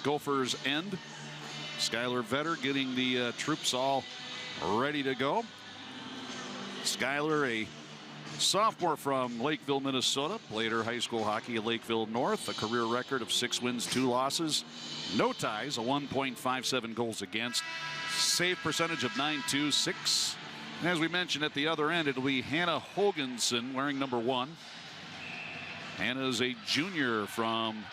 Gophers' end. Skylar Vetter getting the troops all ready to go. Skylar, a sophomore from Lakeville, Minnesota, played her high school hockey at Lakeville North, a career record of 6 wins, 2 losses, no ties, a 1.57 goals against, save percentage of .926. And as we mentioned at the other end, it'll be Hannah Hoganson wearing number 1. Hannah is a junior from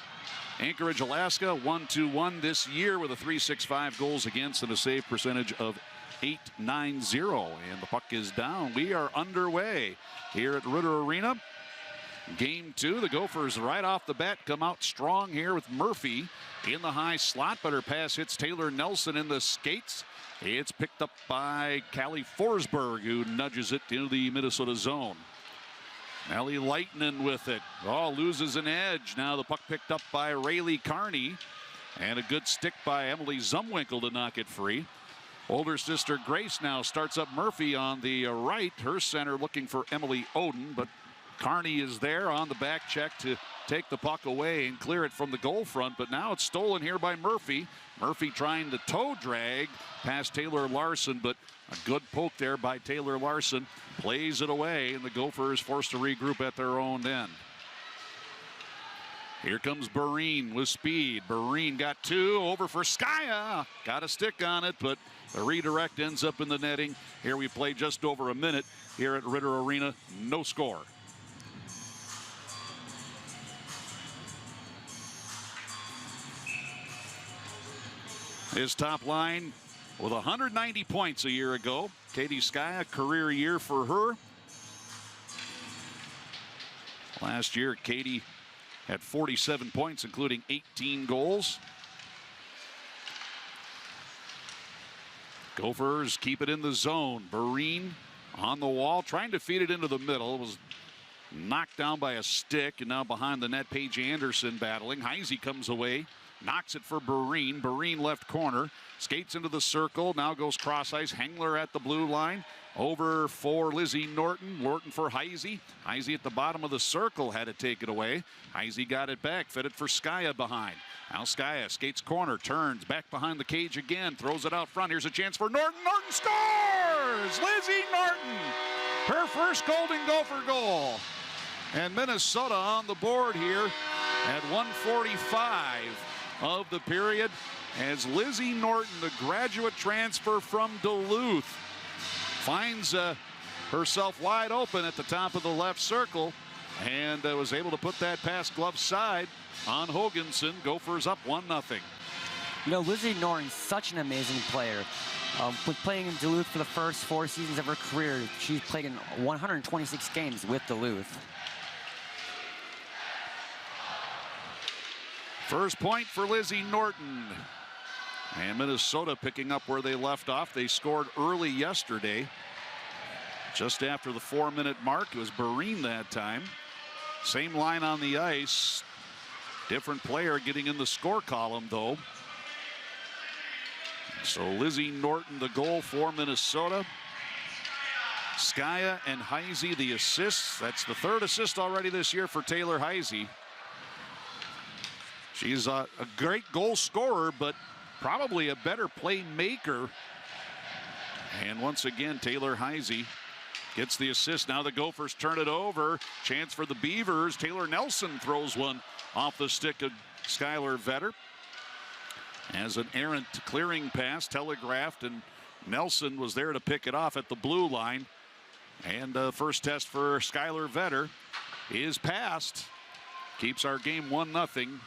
Anchorage, Alaska, 1-2-1 this year with a .365 goals against and a save percentage of .890. And the puck is down. We are underway here at Ritter Arena. Game 2, the Gophers right off the bat come out strong here with Murphy in the high slot, but her pass hits Taylor Nelson in the skates. It's picked up by Callie Forsberg, who nudges it into the Minnesota zone. Ellie Leitinen with it. Oh, loses an edge. Now the puck picked up by Rayleigh Carney. And a good stick by Emily Zumwinkle to knock it free. Older sister Grace now starts up Murphy on the right. Her center looking for Emily Oden, but Carney is there on the back check to take the puck away and clear it from the goal front. But now it's stolen here by Murphy. Murphy trying to toe drag past Taylor Larson, but a good poke there by Taylor Larson. Plays it away, and the Gophers forced to regroup at their own end. Here comes Barine with speed. Barine got 2 over for Skaya. Got a stick on it, but the redirect ends up in the netting. Here we play just over a minute here at Ritter Arena. No score. His top line with 190 points a year ago. Katie Skaya, career year for her. Last year, Katie had 47 points, including 18 goals. Gophers keep it in the zone. Barine on the wall, trying to feed it into the middle. It was knocked down by a stick, and now behind the net, Paige Anderson battling. Heisey comes away, knocks it for Barine. Barine left corner, skates into the circle, now goes cross ice. Hengler at the blue line. Over for Lizzie Norton. Norton for Heisey. Heisey at the bottom of the circle had to take it away. Heisey got it back, fed it for Skaya behind. Now Skaya skates corner, turns back behind the cage again, throws it out front. Here's a chance for Norton. Norton scores! Lizzie Norton, her first Golden Gopher goal. And Minnesota on the board here at 1:45 of the period as Lizzie Norton, the graduate transfer from Duluth, finds herself wide open at the top of the left circle and was able to put that past glove side on Hoganson. Gophers up 1-0. You know, Lizzie Norton's such an amazing player. With playing in Duluth for the first 4 seasons of her career, she's played in 126 games with Duluth. First point for Lizzie Norton. And Minnesota picking up where they left off. They scored early yesterday. Just after the 4-minute mark, it was Barine that time. Same line on the ice. Different player getting in the score column, though. So Lizzie Norton, the goal for Minnesota. Skaya and Heisey, the assists. That's the 3rd assist already this year for Taylor Heisey. She's a great goal scorer, but probably a better playmaker. And once again, Taylor Heisey gets the assist. Now the Gophers turn it over. Chance for the Beavers. Taylor Nelson throws one off the stick of Skylar Vetter. As an errant clearing pass, telegraphed, and Nelson was there to pick it off at the blue line. And the first test for Skylar Vetter is passed. Keeps our game 1-0.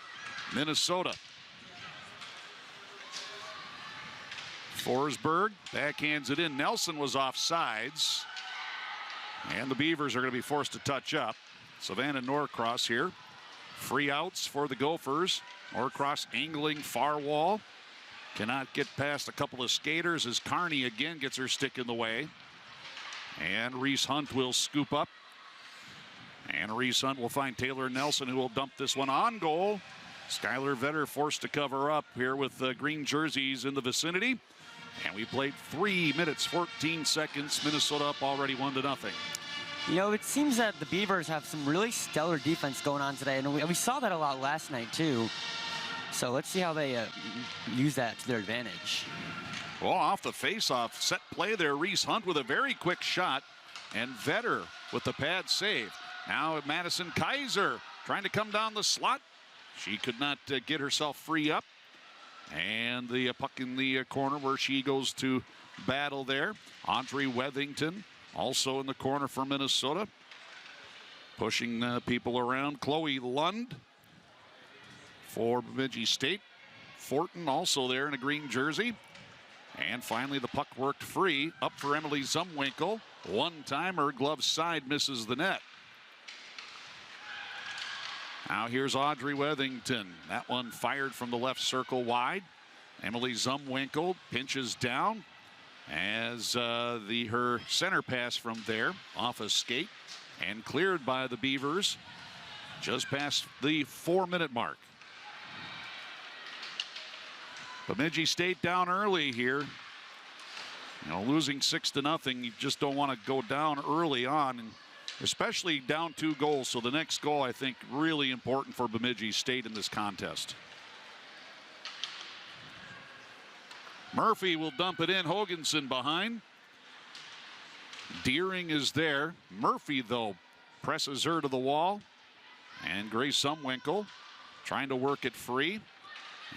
Minnesota. Forsberg backhands it in. Nelson was offsides. And the Beavers are going to be forced to touch up. Savannah Norcross here. Free outs for the Gophers. Norcross angling far wall. Cannot get past a couple of skaters as Carney again gets her stick in the way. And Reese Hunt will scoop up. And Reese Hunt will find Taylor Nelson, who will dump this one on goal. Skylar Vetter forced to cover up here with the green jerseys in the vicinity. And we played 3 minutes, 14 seconds. Minnesota up already 1-0. You know, it seems that the Beavers have some really stellar defense going on today. And we saw that a lot last night, too. So let's see how they use that to their advantage. Well, off the face-off set play there, Reese Hunt with a very quick shot, and Vetter with the pad save. Now Madison Kaiser trying to come down the slot. She could not get herself free up. And the puck in the corner where she goes to battle there. Audrey Wethington also in the corner for Minnesota. Pushing people around. Chloe Lund for Bemidji State. Fortin also there in a green jersey. And finally the puck worked free. Up for Emily Zumwinkle. One-timer, glove side, misses the net. Now here's Audrey Wethington. That one fired from the left circle wide. Emily Zumwinkle pinches down as her center pass from there off a skate and cleared by the Beavers just past the 4-minute mark. Bemidji State down early here. You know, losing 6-0, you just don't want to go down early on, and especially down 2 goals. So the next goal, I think, really important for Bemidji State in this contest. Murphy will dump it in. Hoganson behind. Deering is there. Murphy, though, presses her to the wall. And Grace Zumwinkle trying to work it free.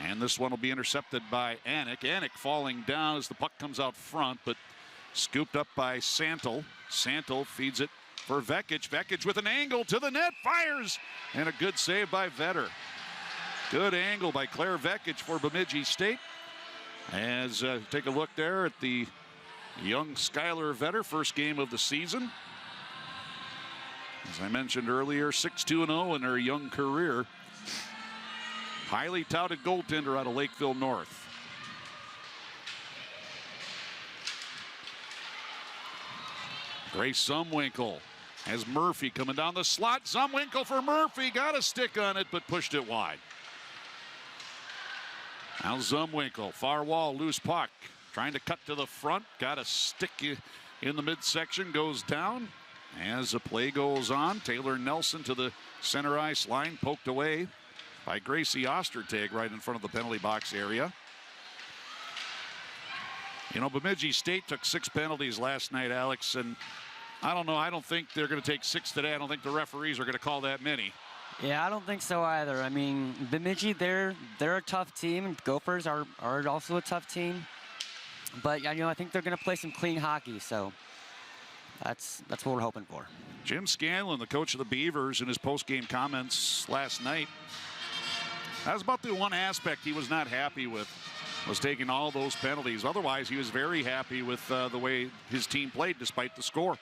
And this one will be intercepted by Anik. Anik falling down as the puck comes out front, but scooped up by Santel. Santel feeds it for Vekic. Vekic with an angle to the net, fires, and a good save by Vetter. Good angle by Claire Vekic for Bemidji State. As take a look there at the young Skylar Vetter, first game of the season. As I mentioned earlier, 6-2-0 in her young career. Highly touted goaltender out of Lakeville North. Grace Zumwinkle has Murphy coming down the slot. Zumwinkle for Murphy, got a stick on it, but pushed it wide. Now Zumwinkle, far wall, loose puck. Trying to cut to the front, got a stick in the midsection, goes down. As the play goes on, Taylor Nelson to the center ice line, poked away by Gracie Ostertag right in front of the penalty box area. You know, Bemidji State took 6 penalties last night, Alex, and I don't know, I don't think they're going to take 6 today. I don't think the referees are going to call that many. Yeah, I don't think so either. I mean, Bemidji, they're a tough team. Gophers are also a tough team. But, you know, I think they're going to play some clean hockey, so that's what we're hoping for. Jim Scanlon, the coach of the Beavers, in his post-game comments last night, that was about the one aspect he was not happy with, was taking all those penalties. Otherwise, he was very happy with the way his team played despite the score.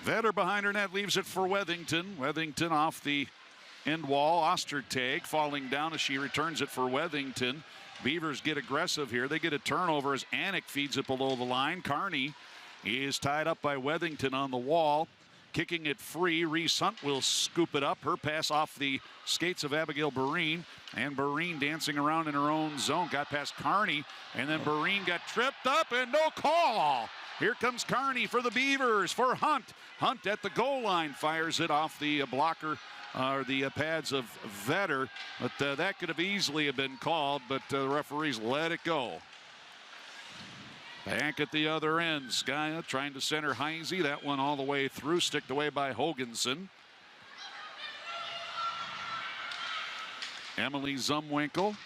Vetter behind her net leaves it for Wethington. Wethington off the end wall. Ostertag falling down as she returns it for Wethington. Beavers get aggressive here. They get a turnover as Anik feeds it below the line. Kearney is tied up by Wethington on the wall. Kicking it free, Reese Hunt will scoop it up. Her pass off the skates of Abigail Barine. And Barine dancing around in her own zone. Got past Kearney, and then Barine got tripped up and no call. Here comes Kearney for the Beavers, for Hunt. Hunt at the goal line fires it off the blocker, or the pads of Vetter. But that could have easily have been called, but the referees let it go. Back at the other end, Skya trying to center Heisey. That one all the way through, sticked away by Hoganson. Emily Zumwinkle,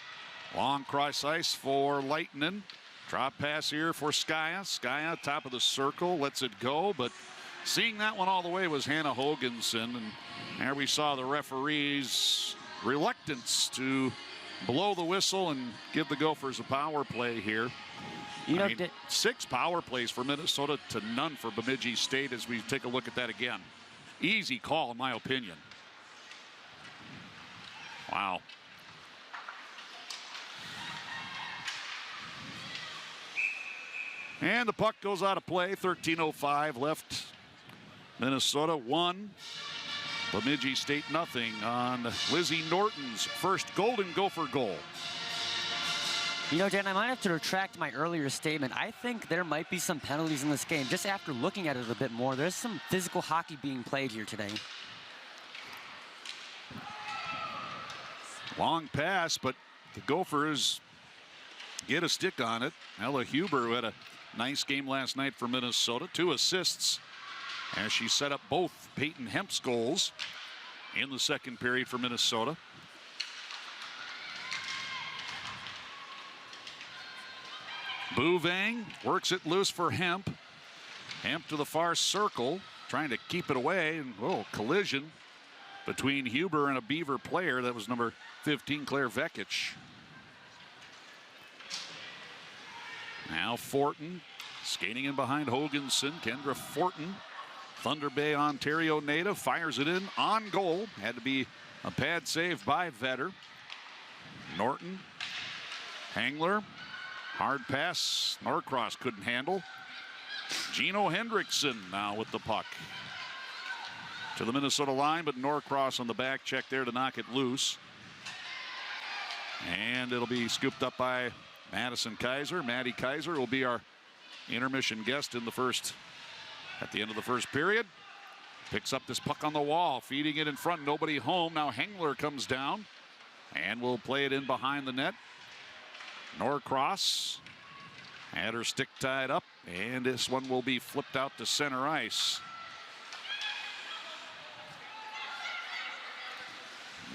long cross ice for Leitinen. Drop pass here for Skya. Skya, top of the circle, lets it go, but seeing that one all the way was Hannah Hoganson. And there we saw the referee's reluctance to blow the whistle and give the Gophers a power play here. You know, 6 power plays for Minnesota to none for Bemidji State as we take a look at that again. Easy call, in my opinion. Wow. And the puck goes out of play. 13:05 left. Minnesota 1. Bemidji State nothing on Lizzie Norton's first Golden Gopher goal. You know, Dan, I might have to retract my earlier statement. I think there might be some penalties in this game. Just after looking at it a bit more, there's some physical hockey being played here today. Long pass, but the Gophers get a stick on it. Ella Huber, who had a nice game last night for Minnesota, 2 assists as she set up both Peyton Hemp's goals in the second period for Minnesota. Bouvang works it loose for Hemp. Hemp to the far circle, trying to keep it away, and collision between Huber and a Beaver player. That was number 15, Claire Vekic. Now Fortin skating in behind Hoganson. Kendra Fortin, Thunder Bay, Ontario native, fires it in on goal. Had to be a pad save by Vetter. Norton, Hangler, hard pass. Norcross couldn't handle. Gino Hendrickson now with the puck to the Minnesota line, but Norcross on the back check there to knock it loose. And it'll be scooped up by Madison Kaiser. Maddie Kaiser will be our intermission guest in the first, at the end of the first period. Picks up this puck on the wall, feeding it in front, nobody home. Now Hengler comes down and will play it in behind the net. Norcross had her stick tied up, and this one will be flipped out to center ice.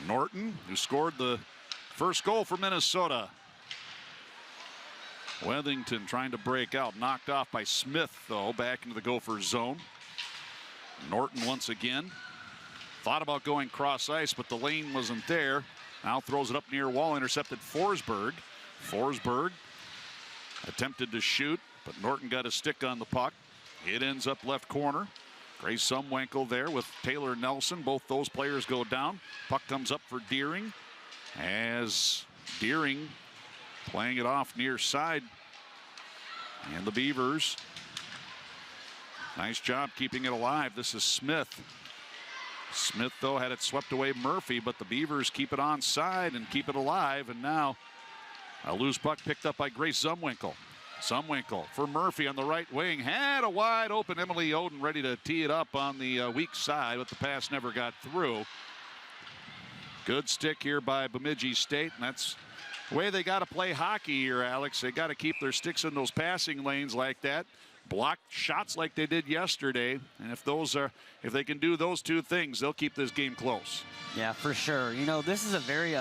Norton, who scored the first goal for Minnesota. Wethington trying to break out, knocked off by Smith, though, back into the Gophers zone. Norton once again thought about going cross ice, but the lane wasn't there. Now throws it up near wall, intercepted Forsberg. Forsberg attempted to shoot, but Norton got a stick on the puck. It ends up left corner. Grace Sumwinkle there with Taylor Nelson. Both those players go down. Puck comes up for Deering, as Deering playing it off near side. And the Beavers, nice job keeping it alive. This is Smith. Smith, though, had it swept away Murphy, but the Beavers keep it on side and keep it alive. And now a loose puck picked up by Grace Zumwinkle. Zumwinkle for Murphy on the right wing. Had a wide open Emily Oden ready to tee it up on the weak side, but the pass never got through. Good stick here by Bemidji State, and that's the way they got to play hockey here, Alex. They got to keep their sticks in those passing lanes like that. Block shots like they did yesterday, and if they can do those two things, they'll keep this game close. Yeah, for sure. You know, this is a very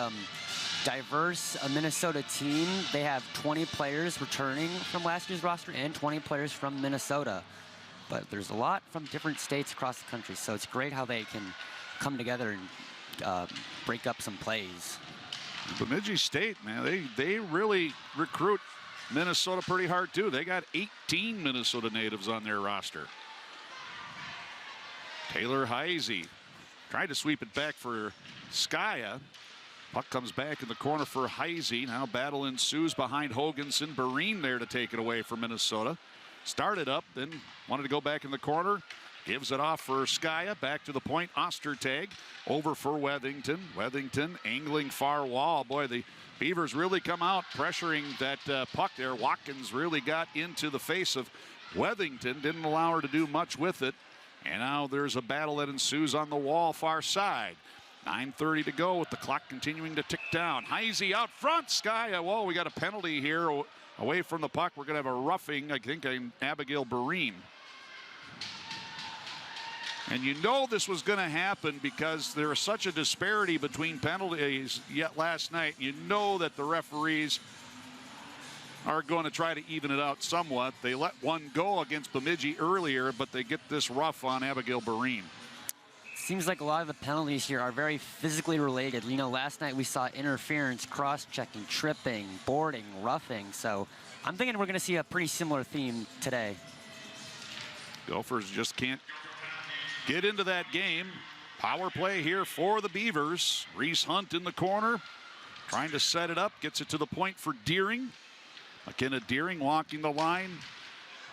diverse Minnesota team. They have 20 players returning from last year's roster and 20 players from Minnesota. But there's a lot from different states across the country, so it's great how they can come together and break up some plays. Bemidji State, man, they really recruit Minnesota pretty hard too. They got 18 Minnesota natives on their roster. Taylor Heisey tried to sweep it back for Skaya. Puck comes back in the corner for Heisey. Now battle ensues behind Hoganson. Barine there to take it away for Minnesota. Started up, then wanted to go back in the corner. Gives it off for Skaya. Back to the point. Ostertag over for Wethington. Wethington angling far wall. Boy, the Beavers really come out pressuring that puck there. Watkins really got into the face of Wethington. Didn't allow her to do much with it. And now there's a battle that ensues on the wall far side. 9:30 to go with the clock continuing to tick down. Heisey out front. Skaya, whoa, we got a penalty here away from the puck. We're going to have a roughing, I think, in Abigail Barine. And you know this was going to happen because there was such a disparity between penalties yet last night. You know that the referees are going to try to even it out somewhat. They let one go against Bemidji earlier, but they get this rough on Abigail Barine. Seems like a lot of the penalties here are very physically related. You know, last night we saw interference, cross-checking, tripping, boarding, roughing. So I'm thinking we're going to see a pretty similar theme today. Gophers just can't get into that game. Power play here for the Beavers. Reese Hunt in the corner, trying to set it up. Gets it to the point for Deering. McKenna Deering walking the line.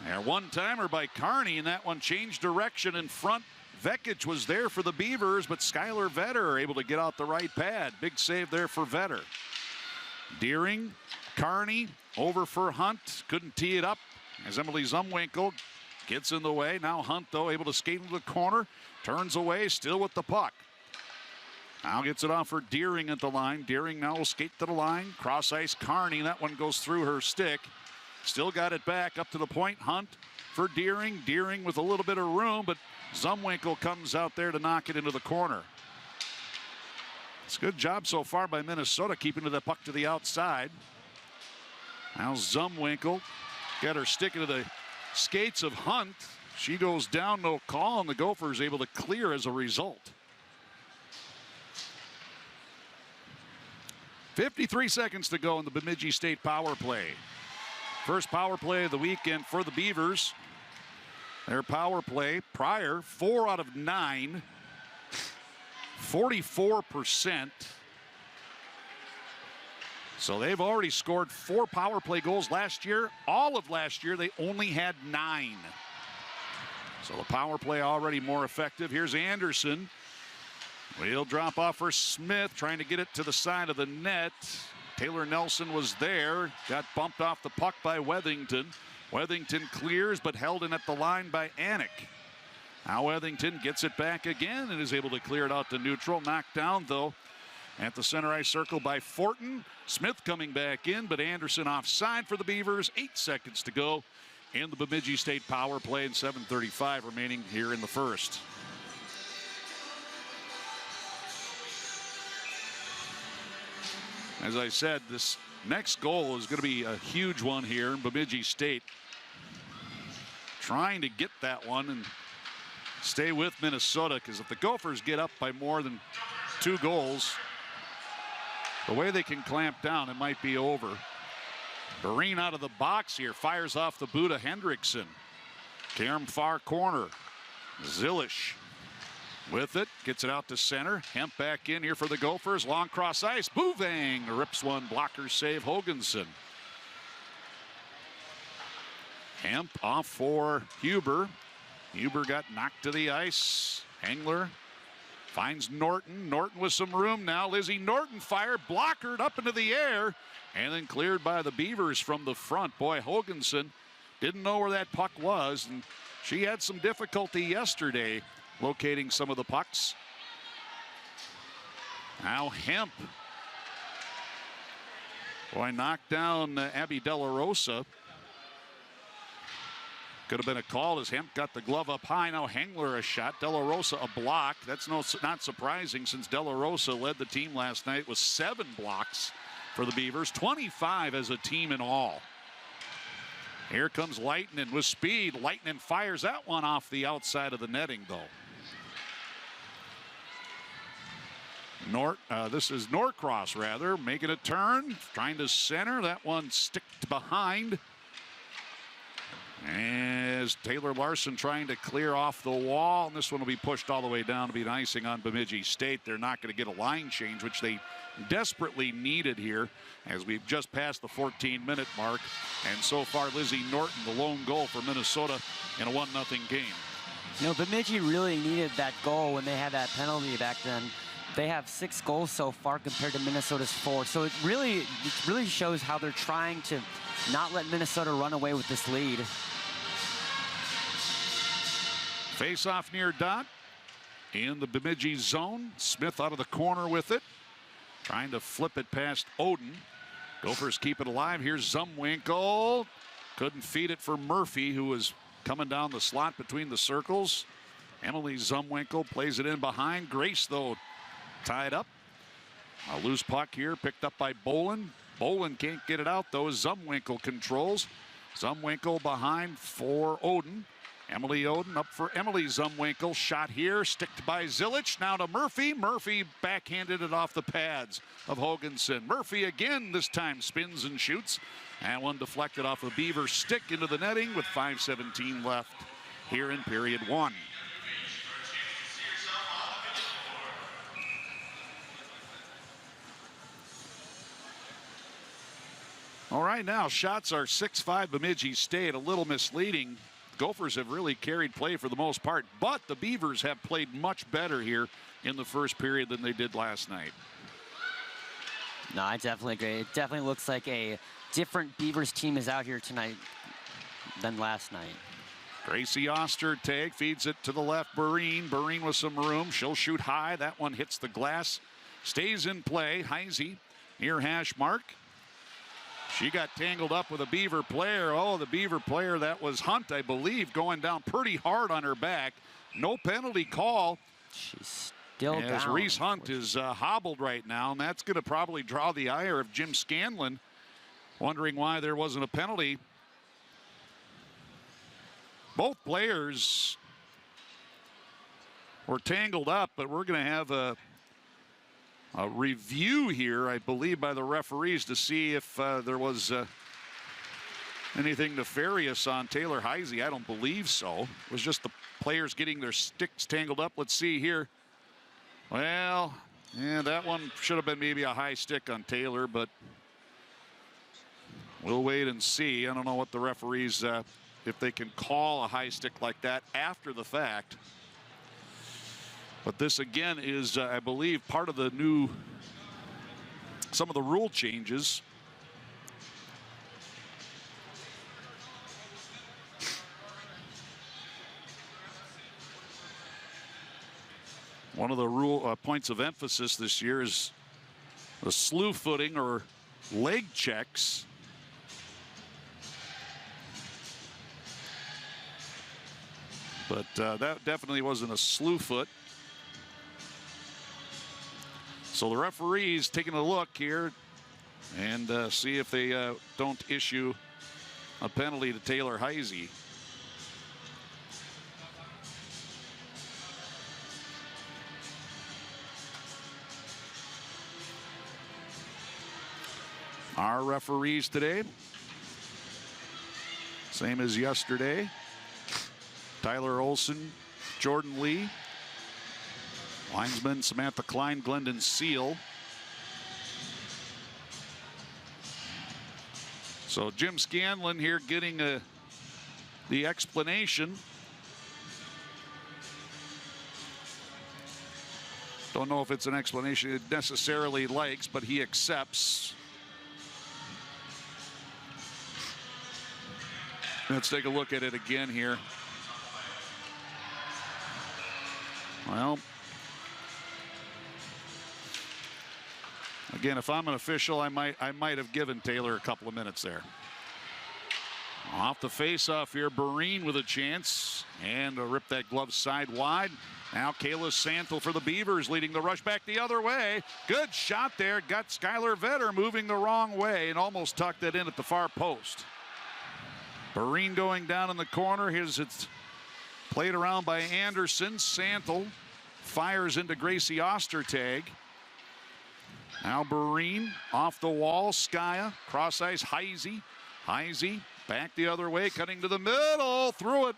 There, one-timer by Kearney, and that one changed direction in front. Vekic was there for the Beavers, but Skylar Vetter able to get out the right pad. Big save there for Vetter. Deering, Kearney over for Hunt. Couldn't tee it up as Emily Zumwinkle gets in the way. Now Hunt, though, able to skate into the corner. Turns away, still with the puck. Now gets it off for Deering at the line. Deering now will skate to the line. Cross ice, Carney. That one goes through her stick. Still got it back up to the point. Hunt for Deering. Deering with a little bit of room, but Zumwinkle comes out there to knock it into the corner. It's a good job so far by Minnesota keeping the puck to the outside. Now Zumwinkle got her stick into the skates of Hunt. She goes down, no call, and the Gophers able to clear as a result. 53 seconds to go in the Bemidji State power play. First power play of the weekend for the Beavers. Their power play prior, 4 out of 9, 44%. So they've already scored 4 power play goals last year. All of last year, they only had 9. So the power play already more effective. Here's Anderson. Wheel drop off for Smith, trying to get it to the side of the net. Taylor Nelson was there, got bumped off the puck by Wethington. Wethington clears, but held in at the line by Anik. Now Wethington gets it back again and is able to clear it out to neutral. Knocked down, though, at the center ice circle by Fortin. Smith coming back in, but Anderson offside for the Beavers. 8 seconds to go in the Bemidji State power play and 7:35 remaining here in the first. As I said, this next goal is going to be a huge one here in Bemidji State. Trying to get that one and stay with Minnesota, because if the Gophers get up by more than 2 goals, the way they can clamp down, it might be over. Breen out of the box here, fires off the boot of Hendrickson. Karam far corner. Zilish with it, gets it out to center. Hemp back in here for the Gophers. Long cross ice. Bouvang rips one. Blocker save. Hoganson. Hemp off for Huber. Huber got knocked to the ice. Engler finds Norton. Norton with some room now. Lizzie Norton fired. Blockered up into the air. And then cleared by the Beavers from the front. Boy, Hoganson didn't know where that puck was. And she had some difficulty yesterday locating some of the pucks. Now Hemp. Boy, knocked down Abby De La Rosa. Could have been a call as Hemp got the glove up high. Now Hengler a shot. De La Rosa a block. That's not surprising, since De La Rosa led the team last night with 7 blocks for the Beavers. 25 as a team in all. Here comes Lightnin with speed. Lightnin fires that one off the outside of the netting, though. This is Norcross, rather, making a turn, trying to center. That one sticked behind. As Taylor Larson trying to clear off the wall. And this one will be pushed all the way down to be an icing on Bemidji State. They're not going to get a line change, which they desperately needed here, as we've just passed the 14-minute mark. And so far, Lizzie Norton, the lone goal for Minnesota in a 1-0 game. You know, Bemidji really needed that goal when they had that penalty back then. They have 6 goals so far compared to Minnesota's 4. So it really shows how they're trying to not let Minnesota run away with this lead. Face off near dot in the Bemidji zone. Smith out of the corner with it, trying to flip it past Oden. Gophers keep it alive. Here's Zumwinkle. Couldn't feed it for Murphy, who was coming down the slot between the circles. Emily Zumwinkle plays it in behind. Grace, though, tied up. A loose puck here picked up by Bolin. Bolin can't get it out, though, as Zumwinkle controls. Zumwinkle behind for Oden. Emily Oden up for Emily Zumwinkle. Shot here, sticked by Zilich. Now to Murphy. Murphy backhanded it off the pads of Hoganson. Murphy again, this time spins and shoots. And one deflected off a Beaver stick into the netting with 5:17 left here in period 1. All right, now shots are 6-5 Bemidji State. A little misleading. Gophers have really carried play for the most part, but the Beavers have played much better here in the first period than they did last night. No, I definitely agree. It definitely looks like a different Beavers team is out here tonight than last night. Gracie Oster tag, feeds it to the left. Breen with some room. She'll shoot high. That one hits the glass Stays in play. Heisey near hash mark. She got tangled up with a Beaver player. Oh, the Beaver player, that was Hunt, I believe, going down pretty hard on her back. No penalty call. She's still down. As Reese Hunt is hobbled right now, and that's going to probably draw the ire of Jim Scanlon, wondering why there wasn't a penalty. Both players were tangled up, but we're going to have a review here, I believe, by the referees to see if there was anything nefarious on Taylor Heisey. I don't believe so. It was just the players getting their sticks tangled up. Let's see here. Well, yeah, that one should have been maybe a high stick on Taylor, but we'll wait and see. I don't know what the referees, if they can call a high stick like that after the fact. But this again is, I believe, part of the new, some of the rule changes. One of the rule points of emphasis this year is the slew footing or leg checks. But that definitely wasn't a slew foot. So the referees taking a look here and see if they don't issue a penalty to Taylor Heisey. Our referees today, same as yesterday. Tyler Olson, Jordan Lee. Linesman Samantha Klein, Glendon Seal. So Jim Scanlon here getting the explanation. Don't know if it's an explanation he necessarily likes, but he accepts. Let's take a look at it again here. Well, again, if I'm an official, I might have given Taylor a couple of minutes there. Off the face-off here, Bereen with a chance and rip that glove side wide. Now Kayla Santel for the Beavers leading the rush back the other way. Good shot there. Got Skylar Vetter moving the wrong way and almost tucked it in at the far post. Bereen going down in the corner. Here's it's played around by Anderson. Santel fires into Gracie Ostertag. Now Bereen off the wall. Skya, cross ice, Heisey. Heisey back the other way, cutting to the middle. Threw it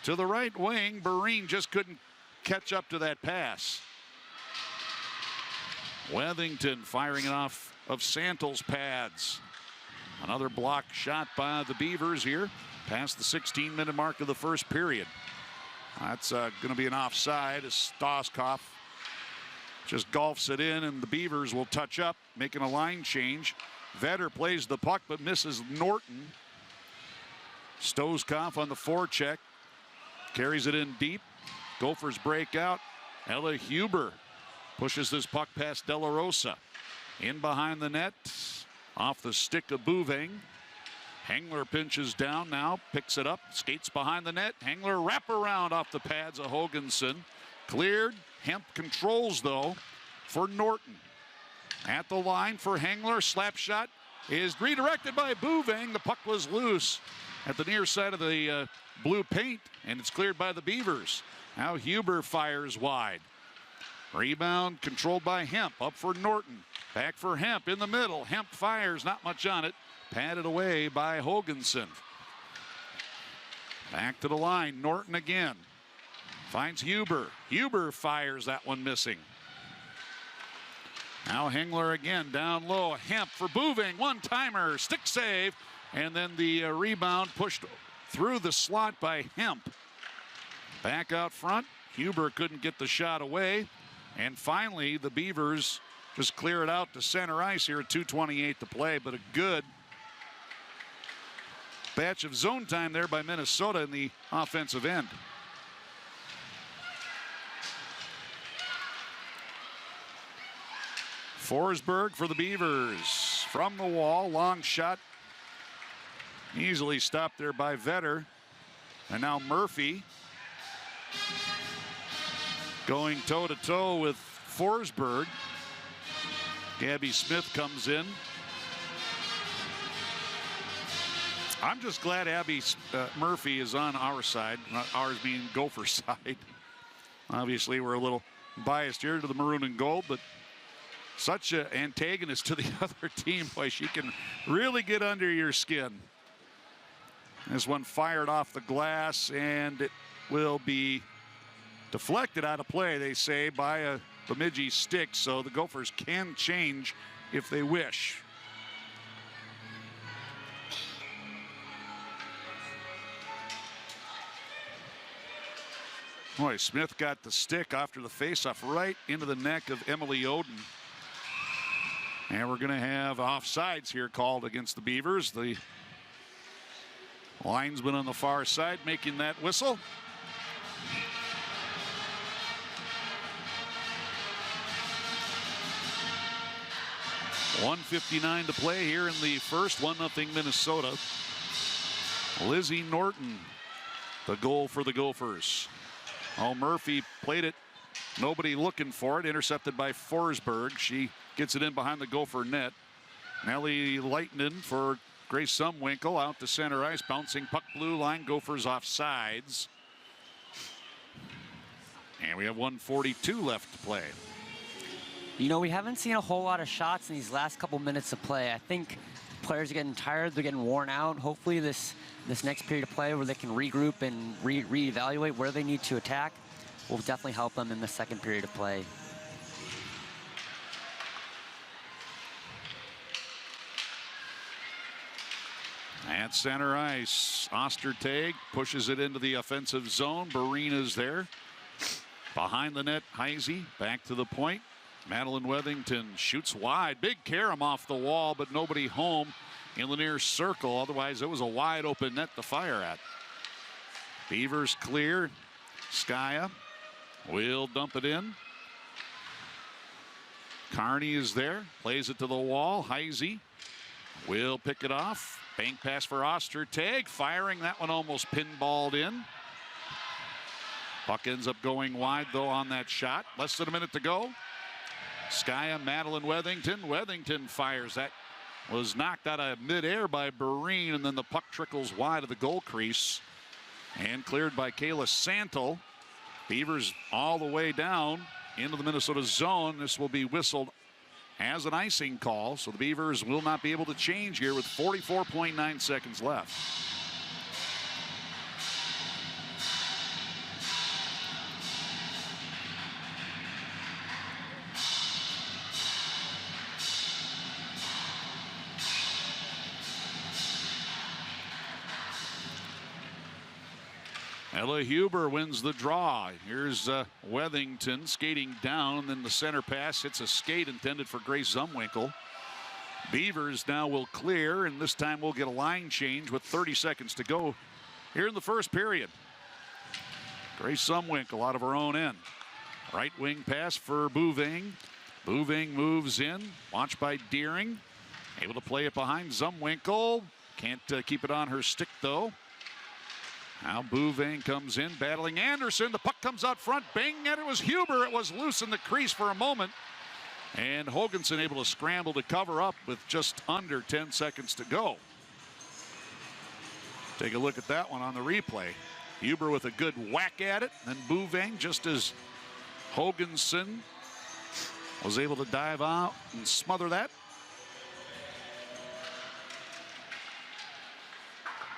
to the right wing. Bereen just couldn't catch up to that pass. Wethington firing it off of Santel's pads. Another block shot by the Beavers here past the 16-minute mark of the first period. That's going to be an offside as Stoskopf just golfs it in, and the Beavers will touch up, making a line change. Vetter plays the puck but misses Norton. Stoskopf on the forecheck, carries it in deep. Gophers break out. Ella Huber pushes this puck past De La Rosa. In behind the net, off the stick of Bouveng. Hengler pinches down now, picks it up, skates behind the net. Hengler wraparound off the pads of Hoganson. Cleared. Hemp controls, though, for Norton. At the line for Hengler. Slap shot is redirected by Bouveng. The puck was loose at the near side of the blue paint, and it's cleared by the Beavers. Now Huber fires wide. Rebound controlled by Hemp. Up for Norton. Back for Hemp in the middle. Hemp fires, not much on it. Padded away by Hoganson. Back to the line. Norton again. Finds Huber. Huber fires, that one missing. Now Hengler again down low. Hemp for Bouveng. One-timer. Stick save. And then the rebound pushed through the slot by Hemp. Back out front. Huber couldn't get the shot away. And finally, the Beavers just clear it out to center ice here at 2:28 to play. But a good batch of zone time there by Minnesota in the offensive end. Forsberg for the Beavers. From the wall, long shot. Easily stopped there by Vetter. And now Murphy going toe-to-toe with Forsberg. Gabby Smith comes in. I'm just glad Abby Murphy is on our side, not ours being Gopher side. Obviously, we're a little biased here to the maroon and gold, but such an antagonist to the other team. Boy, she can really get under your skin. This one fired off the glass, and it will be deflected out of play, they say, by a Bemidji stick, so the Gophers can change if they wish. Boy, Smith got the stick after the faceoff right into the neck of Emily Oden. And we're going to have offsides here called against the Beavers. The linesman on the far side making that whistle. .159 to play here in the first. 1-0 Minnesota. Lizzie Norton, the goal for the Gophers. Oh, Murphy played it. Nobody looking for it. Intercepted by Forsberg. She gets it in behind the Gopher net. Nellie Lightnin for Grace Zumwinkle out to center ice. Bouncing puck blue line. Gophers off sides. And we have 1:42 left to play. You know, we haven't seen a whole lot of shots in these last couple minutes of play. I think players are getting tired. They're getting worn out. Hopefully this next period of play where they can regroup and reevaluate where they need to attack will definitely help them in the second period of play. At center ice, Ostertag pushes it into the offensive zone. Barina's there. Behind the net, Heisey back to the point. Madeline Wethington shoots wide. Big carom off the wall, but nobody home in the near circle. Otherwise, it was a wide open net to fire at. Beavers clear. Skaya will dump it in. Carney is there. Plays it to the wall. Heisey will pick it off. Bank pass for Ostertag. Firing. That one almost pinballed in. Puck ends up going wide, though, on that shot. Less than a minute to go. Skaya, Madeline Wethington. Wethington fires. That was knocked out of midair by Barine, and then the puck trickles wide of the goal crease and cleared by Kayla Santel. Beavers all the way down into the Minnesota zone. This will be whistled as an icing call, so the Beavers will not be able to change here with 44.9 seconds left. Ella Huber wins the draw. Here's Wethington skating down, then the center pass hits a skate intended for Grace Zumwinkle. Beavers now will clear, and this time we'll get a line change with 30 seconds to go here in the first period. Grace Zumwinkle out of her own end. Right wing pass for Bouving. Bouving moves in, watched by Deering. Able to play it behind Zumwinkle. Can't keep it on her stick, though. Now Bouving comes in, battling Anderson. The puck comes out front. Bang, and it was Huber. It was loose in the crease for a moment. And Hoganson able to scramble to cover up with just under 10 seconds to go. Take a look at that one on the replay. Huber with a good whack at it. Then Bouving, just as Hoganson was able to dive out and smother that.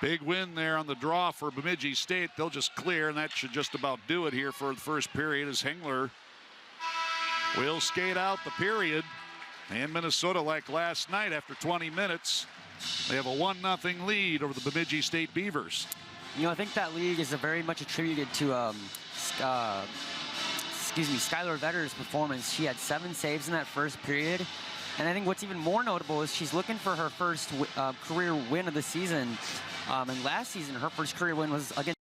Big win there on the draw for Bemidji State. They'll just clear, and that should just about do it here for the first period as Hengler will skate out the period. And Minnesota, like last night, after 20 minutes, they have a 1-0 lead over the Bemidji State Beavers. You know, I think that lead is very much attributed to Skylar Vetter's performance. She had 7 saves in that first period. And I think what's even more notable is she's looking for her first career win of the season. And last season, her first career win was against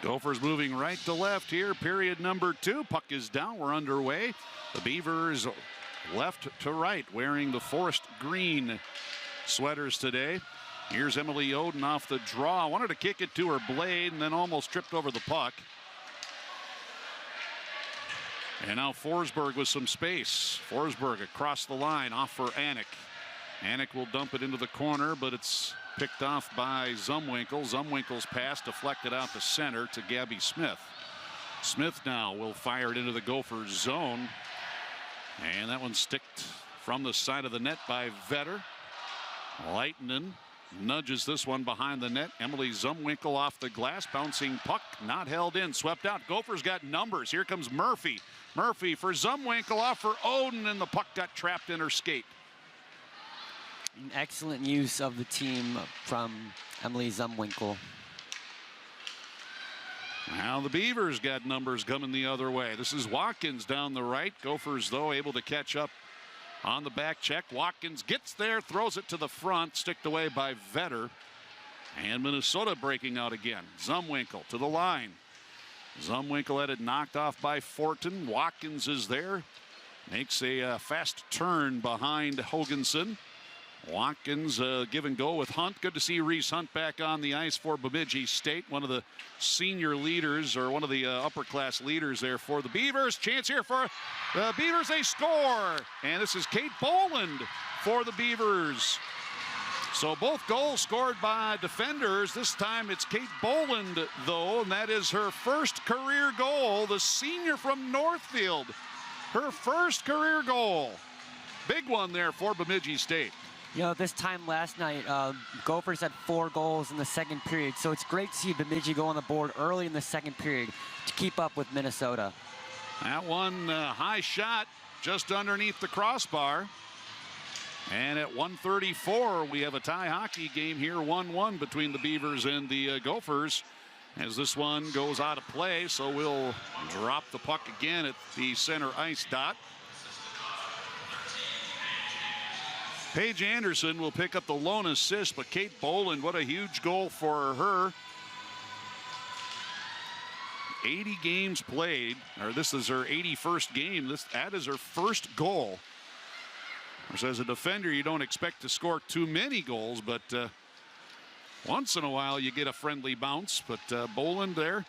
Gophers moving right to left here. Period number 2. Puck is down. We're underway. The Beavers left to right, wearing the forest green sweaters today. Here's Emily Oden off the draw. Wanted to kick it to her blade and then almost tripped over the puck. And now Forsberg with some space. Forsberg across the line, off for Anik. Anik will dump it into the corner, but it's picked off by Zumwinkle. Zumwinkle's pass deflected out to center to Gabby Smith. Smith now will fire it into the Gophers zone. And that one sticked from the side of the net by Vetter. Leitinen nudges this one behind the net. Emily Zumwinkle off the glass, bouncing puck, not held in, swept out. Gophers got numbers. Here comes Murphy. Murphy for Zumwinkle, off for Oden, and the puck got trapped in her skate. An excellent use of the team from Emily Zumwinkle. Now the Beavers got numbers coming the other way. This is Watkins down the right. Gophers, though, able to catch up on the back check. Watkins gets there, throws it to the front, sticked away by Vetter. And Minnesota breaking out again. Zumwinkle to the line. Zumwinkle had it knocked off by Fortin. Watkins is there. Makes a fast turn behind Hoganson. Watkins give and go with Hunt. Good to see Reese Hunt back on the ice for Bemidji State. One of the senior leaders, or one of the upper class leaders there for the Beavers. Chance here for the Beavers. They score. And this is Kate Boland for the Beavers. So both goals scored by defenders. This time it's Kate Boland, though, and that is her first career goal. The senior from Northfield. Her first career goal. Big one there for Bemidji State. You know, this time last night, Gophers had 4 goals in the second period, so it's great to see Bemidji go on the board early in the second period to keep up with Minnesota. That one high shot just underneath the crossbar. And at 1:34, we have a tie hockey game here, 1-1 between the Beavers and the Gophers, as this one goes out of play. So we'll drop the puck again at the center ice dot. Paige Anderson will pick up the lone assist, but Kate Boland, what a huge goal for her. 80 games played, or this is her 81st game. That is her first goal. Which, as a defender, you don't expect to score too many goals, but once in a while you get a friendly bounce. But Boland there,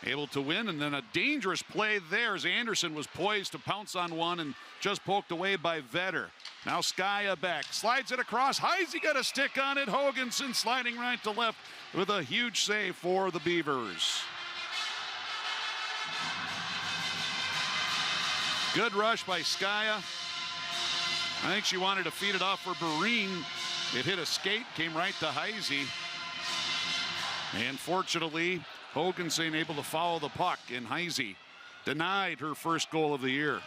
able to win, and then a dangerous play there as Anderson was poised to pounce on one and just poked away by Vetter. Now Skaya back, slides it across. Heisey got a stick on it. Hoganson sliding right to left with a huge save for the Beavers. Good rush by Skaya. I think she wanted to feed it off for Barine. It hit a skate, came right to Heisey. And fortunately, Hoganson able to follow the puck, and Heisey denied her first goal of the year.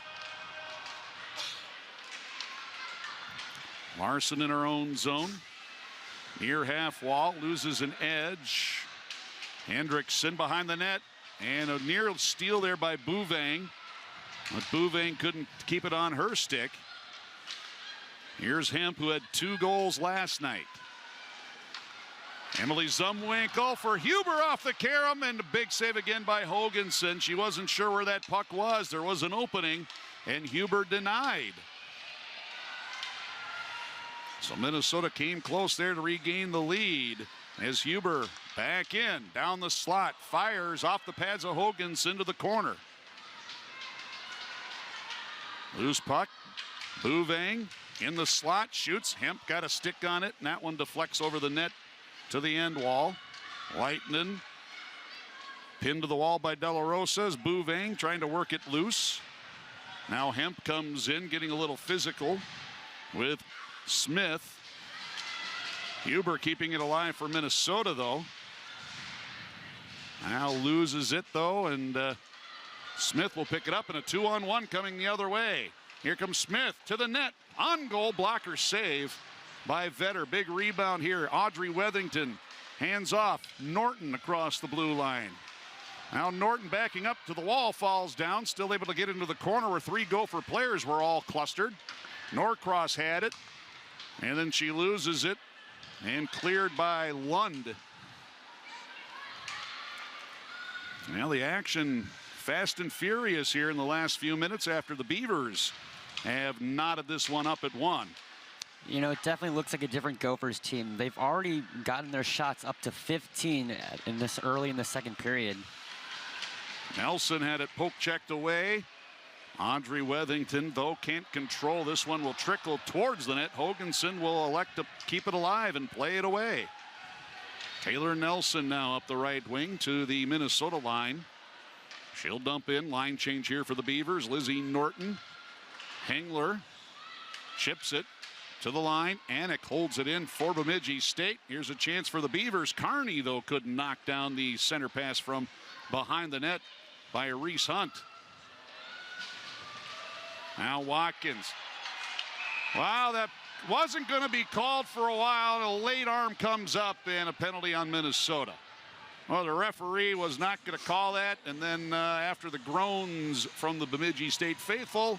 Larson in her own zone. Near half wall, loses an edge. Hendrickson behind the net, and a near steal there by Bouvang. But Bouvang couldn't keep it on her stick. Here's Hemp, who had 2 goals last night. Emily Zumwinkle for Huber off the carom, and a big save again by Hoganson. She wasn't sure where that puck was. There was an opening, and Huber denied. So Minnesota came close there to regain the lead as Huber back in, down the slot, fires off the pads of Hoganson into the corner. Loose puck, Bouvang in the slot, shoots. Hemp got a stick on it, and that one deflects over the net to the end wall. Leitinen pinned to the wall by De La Rosa as Bouvang trying to work it loose. Now Hemp comes in, getting a little physical with Smith. Huber keeping it alive for Minnesota, though. Now loses it, though, and Smith will pick it up, and a 2-on-1 coming the other way. Here comes Smith to the net. On goal, blocker save by Vetter. Big rebound here. Audrey Wethington hands off. Norton across the blue line. Now Norton backing up to the wall, falls down. Still able to get into the corner where 3 Gopher players were all clustered. Norcross had it. And then she loses it. And cleared by Lund. Now the action fast and furious here in the last few minutes after the Beavers have knotted this one up at 1. You know, it definitely looks like a different Gophers team. They've already gotten their shots up to 15 in this early in the second period. Nelson had it poke checked away. Audrey Wethington, though, can't control. This one will trickle towards the net. Hoganson will elect to keep it alive and play it away. Taylor Nelson now up the right wing to the Minnesota line. She'll dump in. Line change here for the Beavers. Lizzie Norton. Hengler chips it to the line. Anik holds it in for Bemidji State. Here's a chance for the Beavers. Kearney, though, couldn't knock down the center pass from behind the net by Reese Hunt. Now Watkins. Wow, that wasn't going to be called for a while. A late arm comes up and a penalty on Minnesota. Well, the referee was not going to call that. And then after the groans from the Bemidji State faithful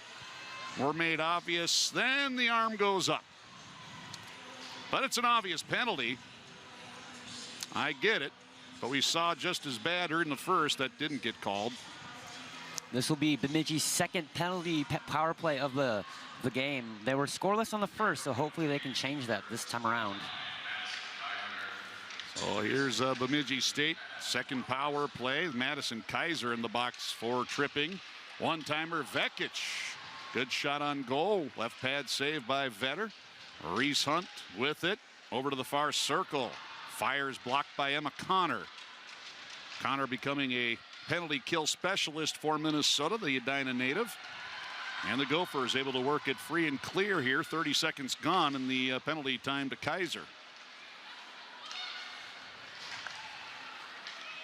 were made obvious, then the arm goes up. But it's an obvious penalty. I get it. But we saw just as bad in the first that didn't get called. This will be Bemidji's second penalty power play of the game. They were scoreless on the first, so hopefully they can change that this time around. So here's Bemidji State, second power play. Madison Kaiser in the box for tripping. One-timer Vekic. Good shot on goal. Left pad saved by Vetter. Reese Hunt with it. Over to the far circle. Fires blocked by Emma Connor. Connor becoming a penalty kill specialist for Minnesota, the Edina native. And the Gophers able to work it free and clear here. 30 seconds gone in the penalty time to Kaiser.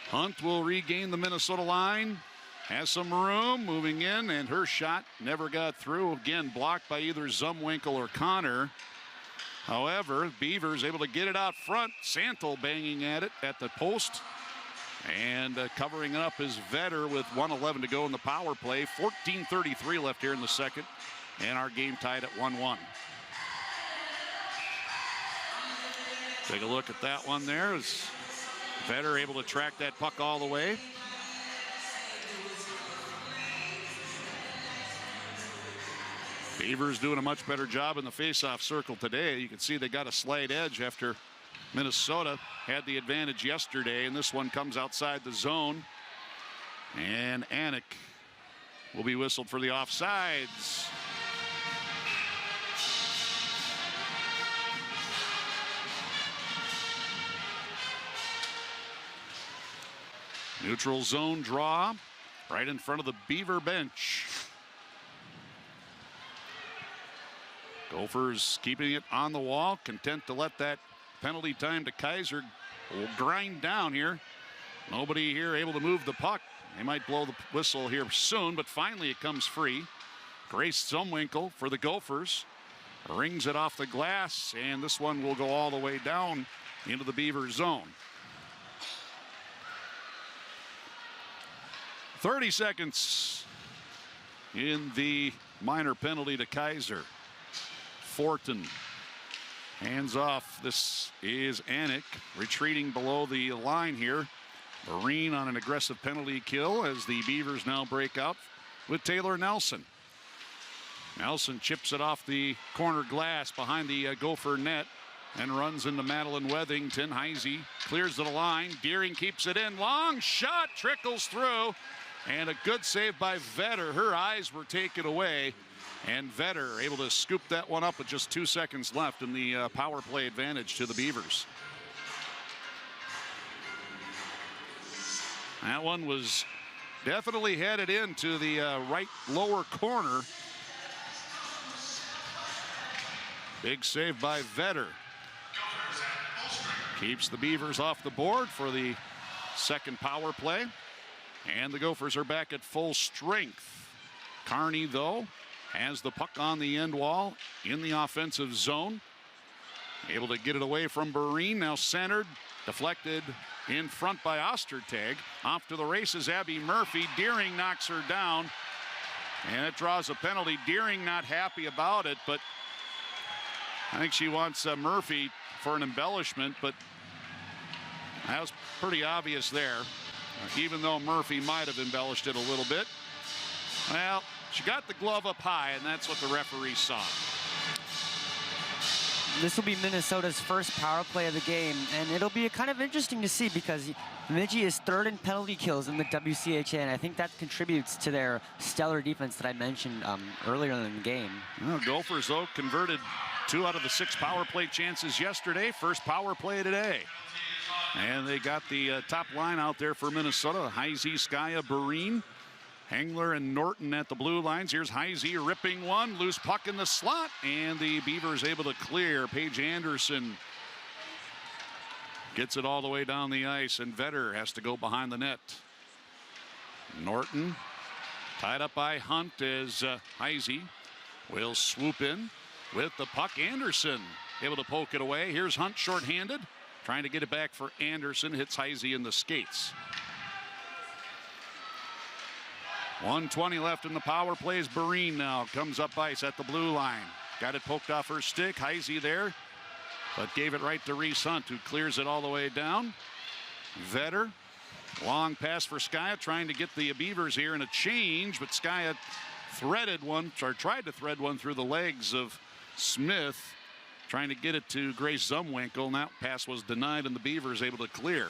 Hunt will regain the Minnesota line. Has some room, moving in, and her shot never got through. Again, blocked by either Zumwinkle or Connor. However, Beavers able to get it out front. Santel banging at it at the post. And covering it up is Vetter with 1:11 to go in the power play. 14:33 left here in the second. And our game tied at 1-1. Take a look at that one there. Is Vetter able to track that puck all the way. Beavers doing a much better job in the face-off circle today. You can see they got a slight edge after Minnesota had the advantage yesterday, and this one comes outside the zone. And Anik will be whistled for the offsides. Neutral zone draw right in front of the Beaver bench. Gophers keeping it on the wall, content to let that penalty time to Kaiser will grind down here. Nobody here able to move the puck. They might blow the whistle here soon, but finally it comes free. Grace Zumwinkle for the Gophers rings it off the glass, and this one will go all the way down into the Beaver zone. 30 seconds in the minor penalty to Kaiser. Fortin hands off. This is Anik retreating below the line here. Marine on an aggressive penalty kill as the Beavers now break out with Taylor Nelson. Nelson chips it off the corner glass behind the Gopher net and runs into Madeline Wethington. Heisey clears to the line. Deering keeps it in. Long shot trickles through. And a good save by Vetter. Her eyes were taken away. And Vetter able to scoop that one up with just 2 seconds left in the power play advantage to the Beavers. That one was definitely headed into the right lower corner. Big save by Vetter. Keeps the Beavers off the board for the second power play. And the Gophers are back at full strength. Kearney, though, has the puck on the end wall in the offensive zone. Able to get it away from Bereen. Now centered, deflected in front by Ostertag. Off to the races, Abby Murphy. Deering knocks her down. And it draws a penalty. Deering not happy about it, but I think she wants Murphy for an embellishment, but that was pretty obvious there. even though Murphy might have embellished it a little bit. Well, she got the glove up high, and that's what the referee saw. This will be Minnesota's first power play of the game, and it'll be kind of interesting to see because Bemidji is third in penalty kills in the WCHA, and I think that contributes to their stellar defense that I mentioned earlier in the game. Well, Gophers, though, converted 2 out of the 6 power play chances yesterday. First power play today. And they got the top line out there for Minnesota. Heise, Skaya, Barine, Hengler, and Norton at the blue lines. Here's Heise ripping one. Loose puck in the slot. And the Beavers able to clear. Paige Anderson gets it all the way down the ice. And Vetter has to go behind the net. Norton tied up by Hunt as Heise will swoop in with the puck. Anderson able to poke it away. Here's Hunt shorthanded. Trying to get it back for Anderson. Hits Heise in the skates. 1:20 left in the power plays. Barine now comes up ice at the blue line. Got it poked off her stick. Heise there, but gave it right to Reese Hunt, who clears it all the way down. Vetter, long pass for Skaya, trying to get the Beavers here in a change, but Skaya threaded one, or tried to thread one through the legs of Smith, trying to get it to Grace Zumwinkle, and that pass was denied, and the Beavers able to clear.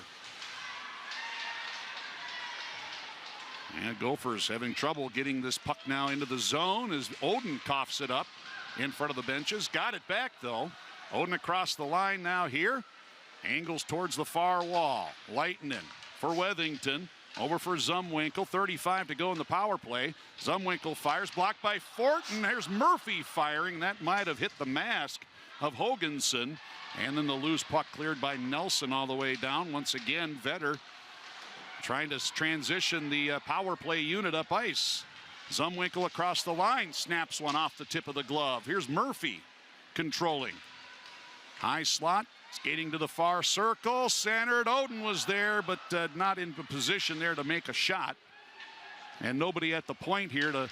And Gophers having trouble getting this puck now into the zone as Oden coughs it up in front of the benches. Got it back, though. Oden across the line now here. Angles towards the far wall. Lightning for Wethington. Over for Zumwinkle. 35 to go in the power play. Zumwinkle fires. Blocked by Fortin. There's Murphy firing. That might have hit the mask of Hoganson. And then the loose puck cleared by Nelson all the way down. Once again, Vetter trying to transition the power play unit up ice. Zumwinkle across the line, snaps one off the tip of the glove. Here's Murphy controlling. High slot, skating to the far circle, centered. Oden was there, but not in position there to make a shot. And nobody at the point here to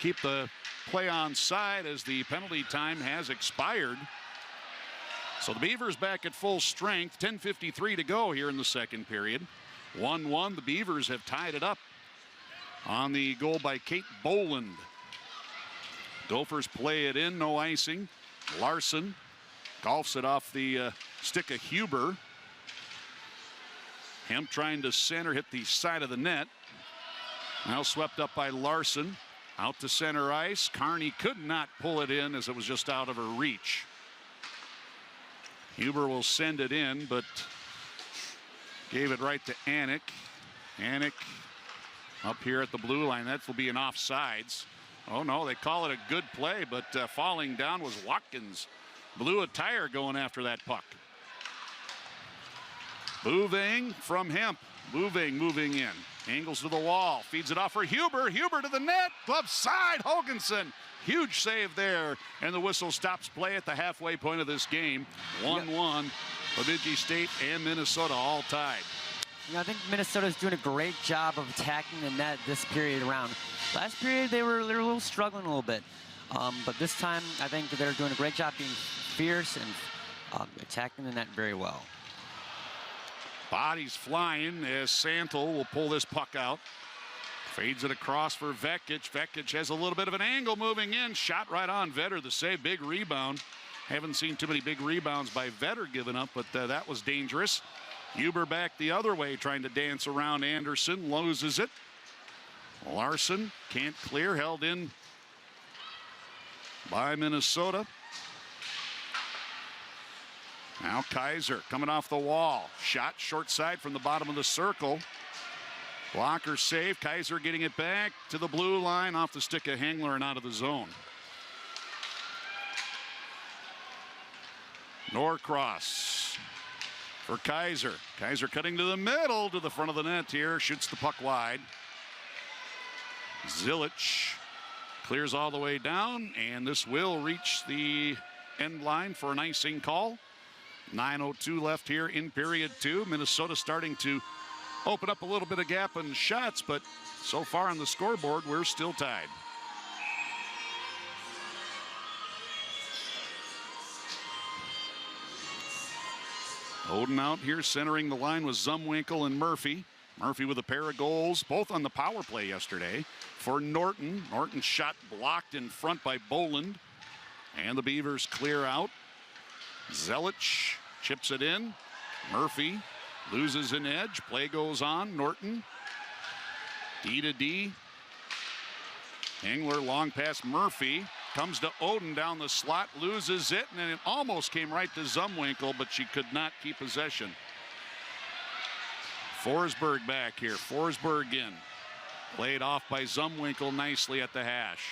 keep the play on side as the penalty time has expired. So the Beavers back at full strength. 10:53 to go here in the second period. 1-1. The Beavers have tied it up on the goal by Kate Boland. Gophers play it in, no icing. Larson golfs it off the stick of Huber. Hemp trying to center, hit the side of the net. Now swept up by Larson. Out to center ice. Carney could not pull it in as it was just out of her reach. Huber will send it in, but gave it right to Anik. Anik up here at the blue line. That will be an offsides. Oh no, they call it a good play, but falling down was Watkins. Blew a tire going after that puck. Bouving from Hemp. Bouving moving in. Angles to the wall. Feeds it off for Huber. Huber to the net. Glove side. Hoganson. Huge save there. And the whistle stops play at the halfway point of this game. 1-1. Bemidji State and Minnesota all tied. I think Minnesota's doing a great job of attacking the net this period around. Last period they were a little struggling a little bit, but this time I think they're doing a great job being fierce and attacking the net very well. Bodies flying as Santel will pull this puck out. Fades it across for Vekic. Vekic has a little bit of an angle moving in. Shot right on Vetter. The save, big rebound. Haven't seen too many big rebounds by Vetter given up, but that was dangerous. Huber back the other way, trying to dance around Anderson. Loses it. Larson can't clear. Held in by Minnesota. Now Kaiser coming off the wall. Shot short side from the bottom of the circle. Blocker save. Kaiser getting it back to the blue line off the stick of Hengler and out of the zone. Norcross for Kaiser. Kaiser cutting to the middle to the front of the net here. Shoots the puck wide. Zilich clears all the way down, and this will reach the end line for an icing call. 9:02 left here in period 2. Minnesota starting to open up a little bit of gap in shots, but so far on the scoreboard, we're still tied. Oden out here centering the line with Zumwinkle and Murphy. Murphy with a pair of goals, both on the power play yesterday for Norton. Norton's shot blocked in front by Boland. And the Beavers clear out. Zelich chips it in. Murphy loses an edge. Play goes on. Norton. D to D. Engler long pass Murphy. Comes to Oden down the slot. Loses it. And then it almost came right to Zumwinkle, but she could not keep possession. Forsberg back here. Forsberg in. Played off by Zumwinkle nicely at the hash.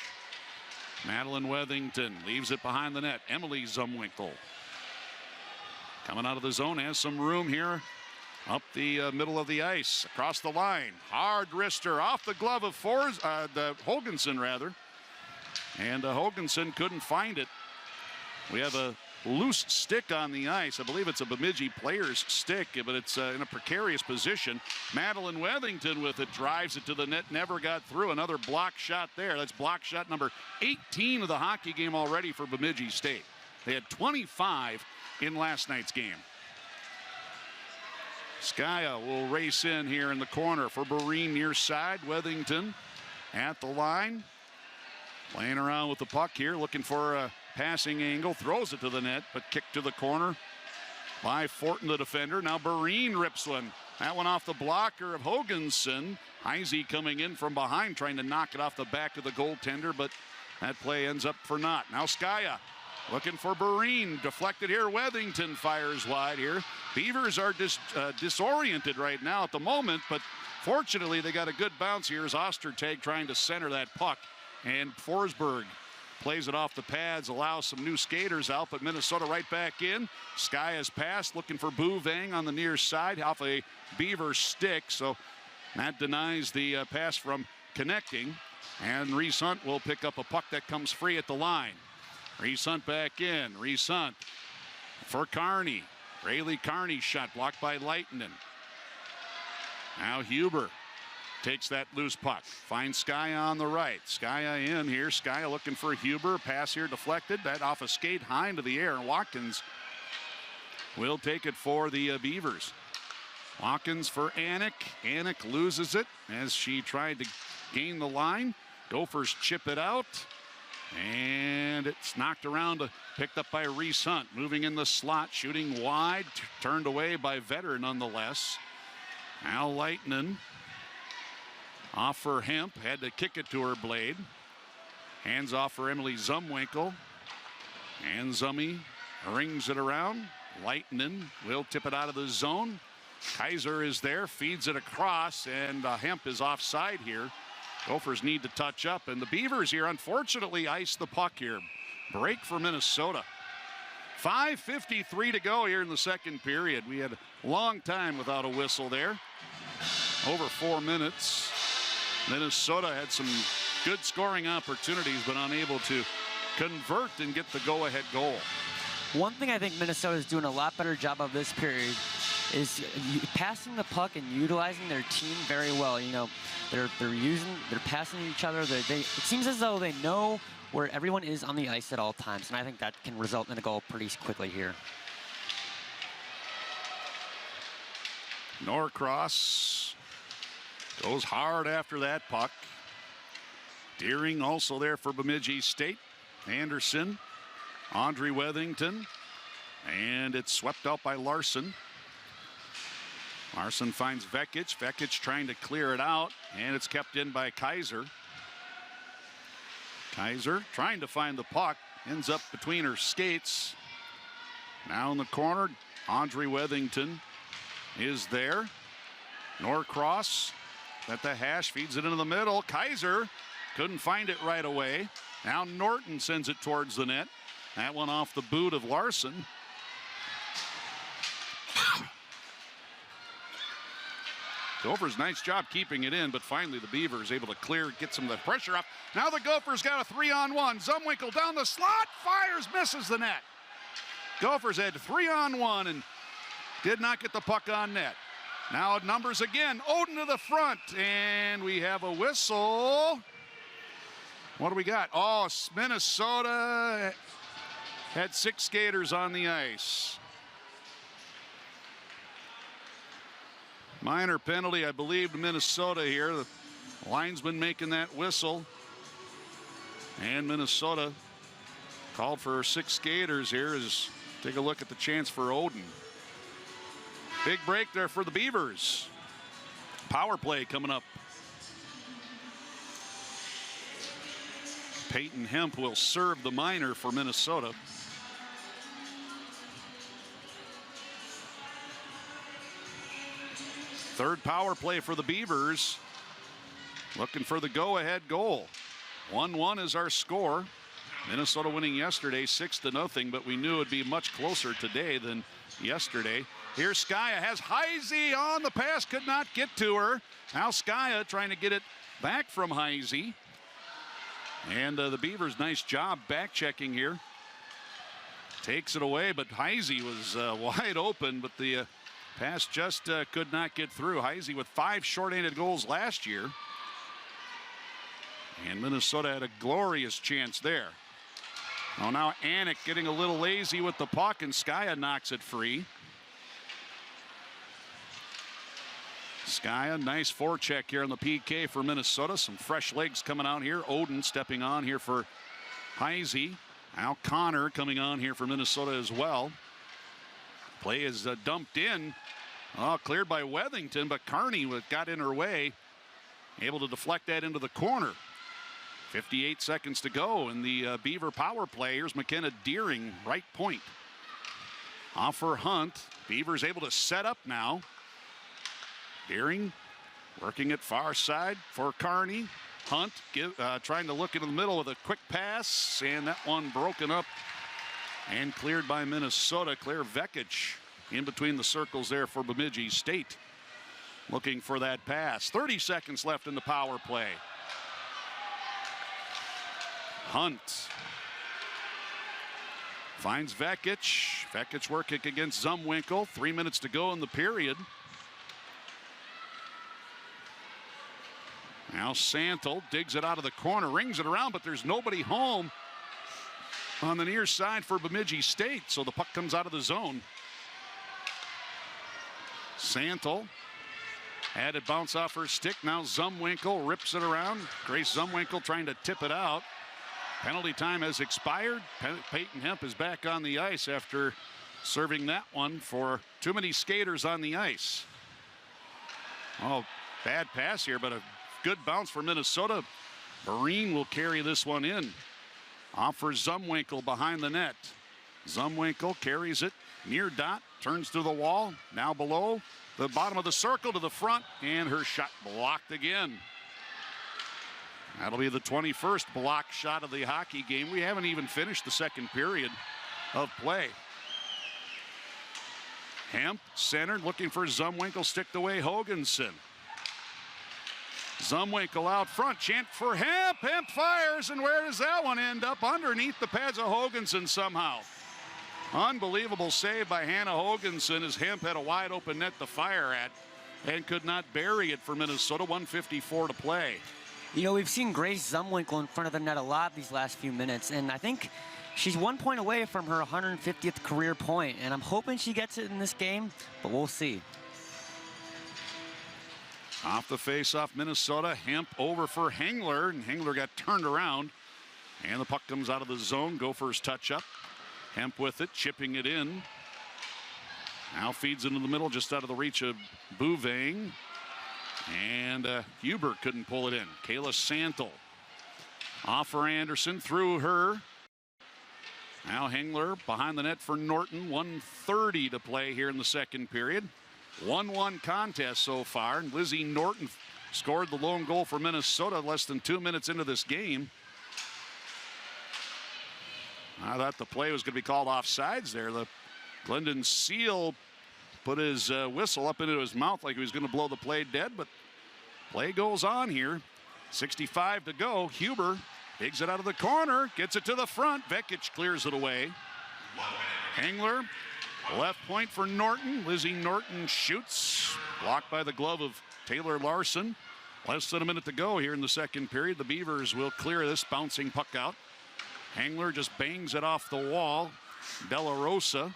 Madeline Wethington leaves it behind the net. Emily Zumwinkle coming out of the zone, has some room here up the middle of the ice, across the line. Hard wrister off the glove of Hoganson rather. And Hoganson couldn't find it. We have a loose stick on the ice. I believe it's a Bemidji player's stick, but it's in a precarious position. Madeline Wethington with it, drives it to the net, never got through. Another block shot there. That's block shot number 18 of the hockey game already for Bemidji State. They had 25 in last night's game. Skaya will race in here in the corner for Bereen near side. Wethington at the line. Playing around with the puck here, looking for a passing angle. Throws it to the net, but kicked to the corner by Fortin, the defender. Now Bereen rips one. That one off the blocker of Hoganson. Heisey coming in from behind, trying to knock it off the back of the goaltender, but that play ends up for naught. Now Skaya looking for Bereen. Deflected here. Wethington fires wide here. Beavers are disoriented right now at the moment, but fortunately they got a good bounce here as Ostertag trying to center that puck. And Forsberg plays it off the pads, allows some new skaters out, but Minnesota right back in. Skaya's pass, looking for Bouvang on the near side off a Beaver stick, so that denies the pass from connecting. And Reese Hunt will pick up a puck that comes free at the line. Reese Hunt back in. Reese Hunt for Carney. Rayleigh Carney's shot blocked by Leitinen. Now Huber takes that loose puck. Finds Skaya on the right. Skaya in here. Skaya looking for Huber. Pass here deflected. That off a skate high into the air. And Watkins will take it for the Beavers. Watkins for Anik. Anik loses it as she tried to gain the line. Gophers chip it out. And it's knocked around, picked up by Reese Hunt. Moving in the slot, shooting wide. Turned away by Vetter nonetheless. Now Leitinen. Off for Hemp, had to kick it to her blade. Hands off for Emily Zumwinkle. And Zummy rings it around. Leitinen will tip it out of the zone. Kaiser is there, feeds it across, and Hemp is offside here. Gophers need to touch up, and the Beavers here unfortunately ice the puck here. Break for Minnesota. 5:53 to go here in the second period. We had a long time without a whistle there. Over 4 minutes. Minnesota had some good scoring opportunities, but unable to convert and get the go-ahead goal. One thing I think Minnesota is doing a lot better job of this period is passing the puck and utilizing their team very well. You know, they're passing each other. It seems as though they know where everyone is on the ice at all times, and I think that can result in a goal pretty quickly here. Norcross goes hard after that puck. Deering also there for Bemidji State. Anderson, Audrey Wethington, and it's swept out by Larson. Larson finds Vekic. Vekic trying to clear it out, and it's kept in by Kaiser. Kaiser trying to find the puck, ends up between her skates. Now in the corner, Audrey Wethington is there. Norcross at the hash, feeds it into the middle. Kaiser couldn't find it right away. Now Norton sends it towards the net. That one off the boot of Larson. Gophers, nice job keeping it in, but finally the Beavers able to clear, get some of the pressure up. Now the Gophers got a 3-on-1. Zumwinkle down the slot, fires, misses the net. Gophers had 3-on-1 and did not get the puck on net. Now numbers again, Oden to the front, and we have a whistle. What do we got? Oh, Minnesota had 6 skaters on the ice. Minor penalty, I believe, to Minnesota here. The linesman making that whistle. And Minnesota called for 6 skaters here. Take a look at the chance for Oden. Big break there for the Beavers. Power play coming up. Peyton Hemp will serve the minor for Minnesota. Third power play for the Beavers. Looking for the go-ahead goal. 1-1 is our score. Minnesota winning yesterday 6-0, but we knew it'd be much closer today than yesterday. Here Skaya has Heisey on the pass, could not get to her. Now Skaya trying to get it back from Heisey. And the Beavers, nice job back checking here. Takes it away, but Heisey was wide open, but the pass just could not get through. Heisey with 5 short-handed goals last year. And Minnesota had a glorious chance there. Oh, now Anik getting a little lazy with the puck, and Skaya knocks it free. Skaya, nice forecheck here on the PK for Minnesota. Some fresh legs coming out here. Oden stepping on here for Heisey. Now Connor coming on here for Minnesota as well. Play is dumped in. Oh, cleared by Wethington, but Carney got in her way. Able to deflect that into the corner. 58 seconds to go in the Beaver power play. Here's McKenna Deering, right point. Off for Hunt. Beavers able to set up now. Deering working it far side for Carney. Hunt trying to look into the middle with a quick pass, and that one broken up and cleared by Minnesota. Claire Vekic in between the circles there for Bemidji State. Looking for that pass. 30 seconds left in the power play. Hunt finds Vekic. Vekic working against Zumwinkle. 3 minutes to go in the period. Now Santel digs it out of the corner, rings it around, but there's nobody home on the near side for Bemidji State, so the puck comes out of the zone. Santel had it bounce off her stick. Now Zumwinkle rips it around. Grace Zumwinkle trying to tip it out. Penalty time has expired. Peyton Hemp is back on the ice after serving that one for too many skaters on the ice. Oh, bad pass here, but a good bounce for Minnesota. Barine will carry this one in. Off for Zumwinkle behind the net. Zumwinkle carries it near dot, turns to the wall, now below the bottom of the circle to the front, and her shot blocked again. That'll be the 21st block shot of the hockey game. We haven't even finished the second period of play. Hemp centered, looking for Zumwinkle, sticked away Hoganson. Zumwinkle out front, chant for Hemp. Hemp fires, and where does that one end up? Underneath the pads of Hoganson somehow. Unbelievable save by Hannah Hoganson as Hemp had a wide open net to fire at and could not bury it for Minnesota. 1:54 to play. You know, we've seen Grace Zumwinkle in front of the net a lot these last few minutes, and I think she's 1 point away from her 150th career point, and I'm hoping she gets it in this game, but we'll see. Off the face-off, Minnesota. Hemp over for Hengler, and Hengler got turned around, and the puck comes out of the zone. Gophers touch up. Hemp with it, chipping it in. Now feeds into the middle, just out of the reach of Bouvang. And Hubert couldn't pull it in. Kayla Santel off for Anderson, through her. Now Hengler behind the net for Norton. 1:30 to play here in the second period. 1-1 contest so far. And Lizzie Norton scored the lone goal for Minnesota less than 2 minutes into this game. I thought the play was going to be called offsides there. The Glendon Seal put his whistle up into his mouth like he was going to blow the play dead, but play goes on here. 65 to go. Huber digs it out of the corner, gets it to the front. Vekic clears it away. Hengler, left point for Norton. Lizzie Norton shoots, blocked by the glove of Taylor Larson. Less than a minute to go here in the second period. The Beavers will clear this bouncing puck out. Hengler just bangs it off the wall. Della Rosa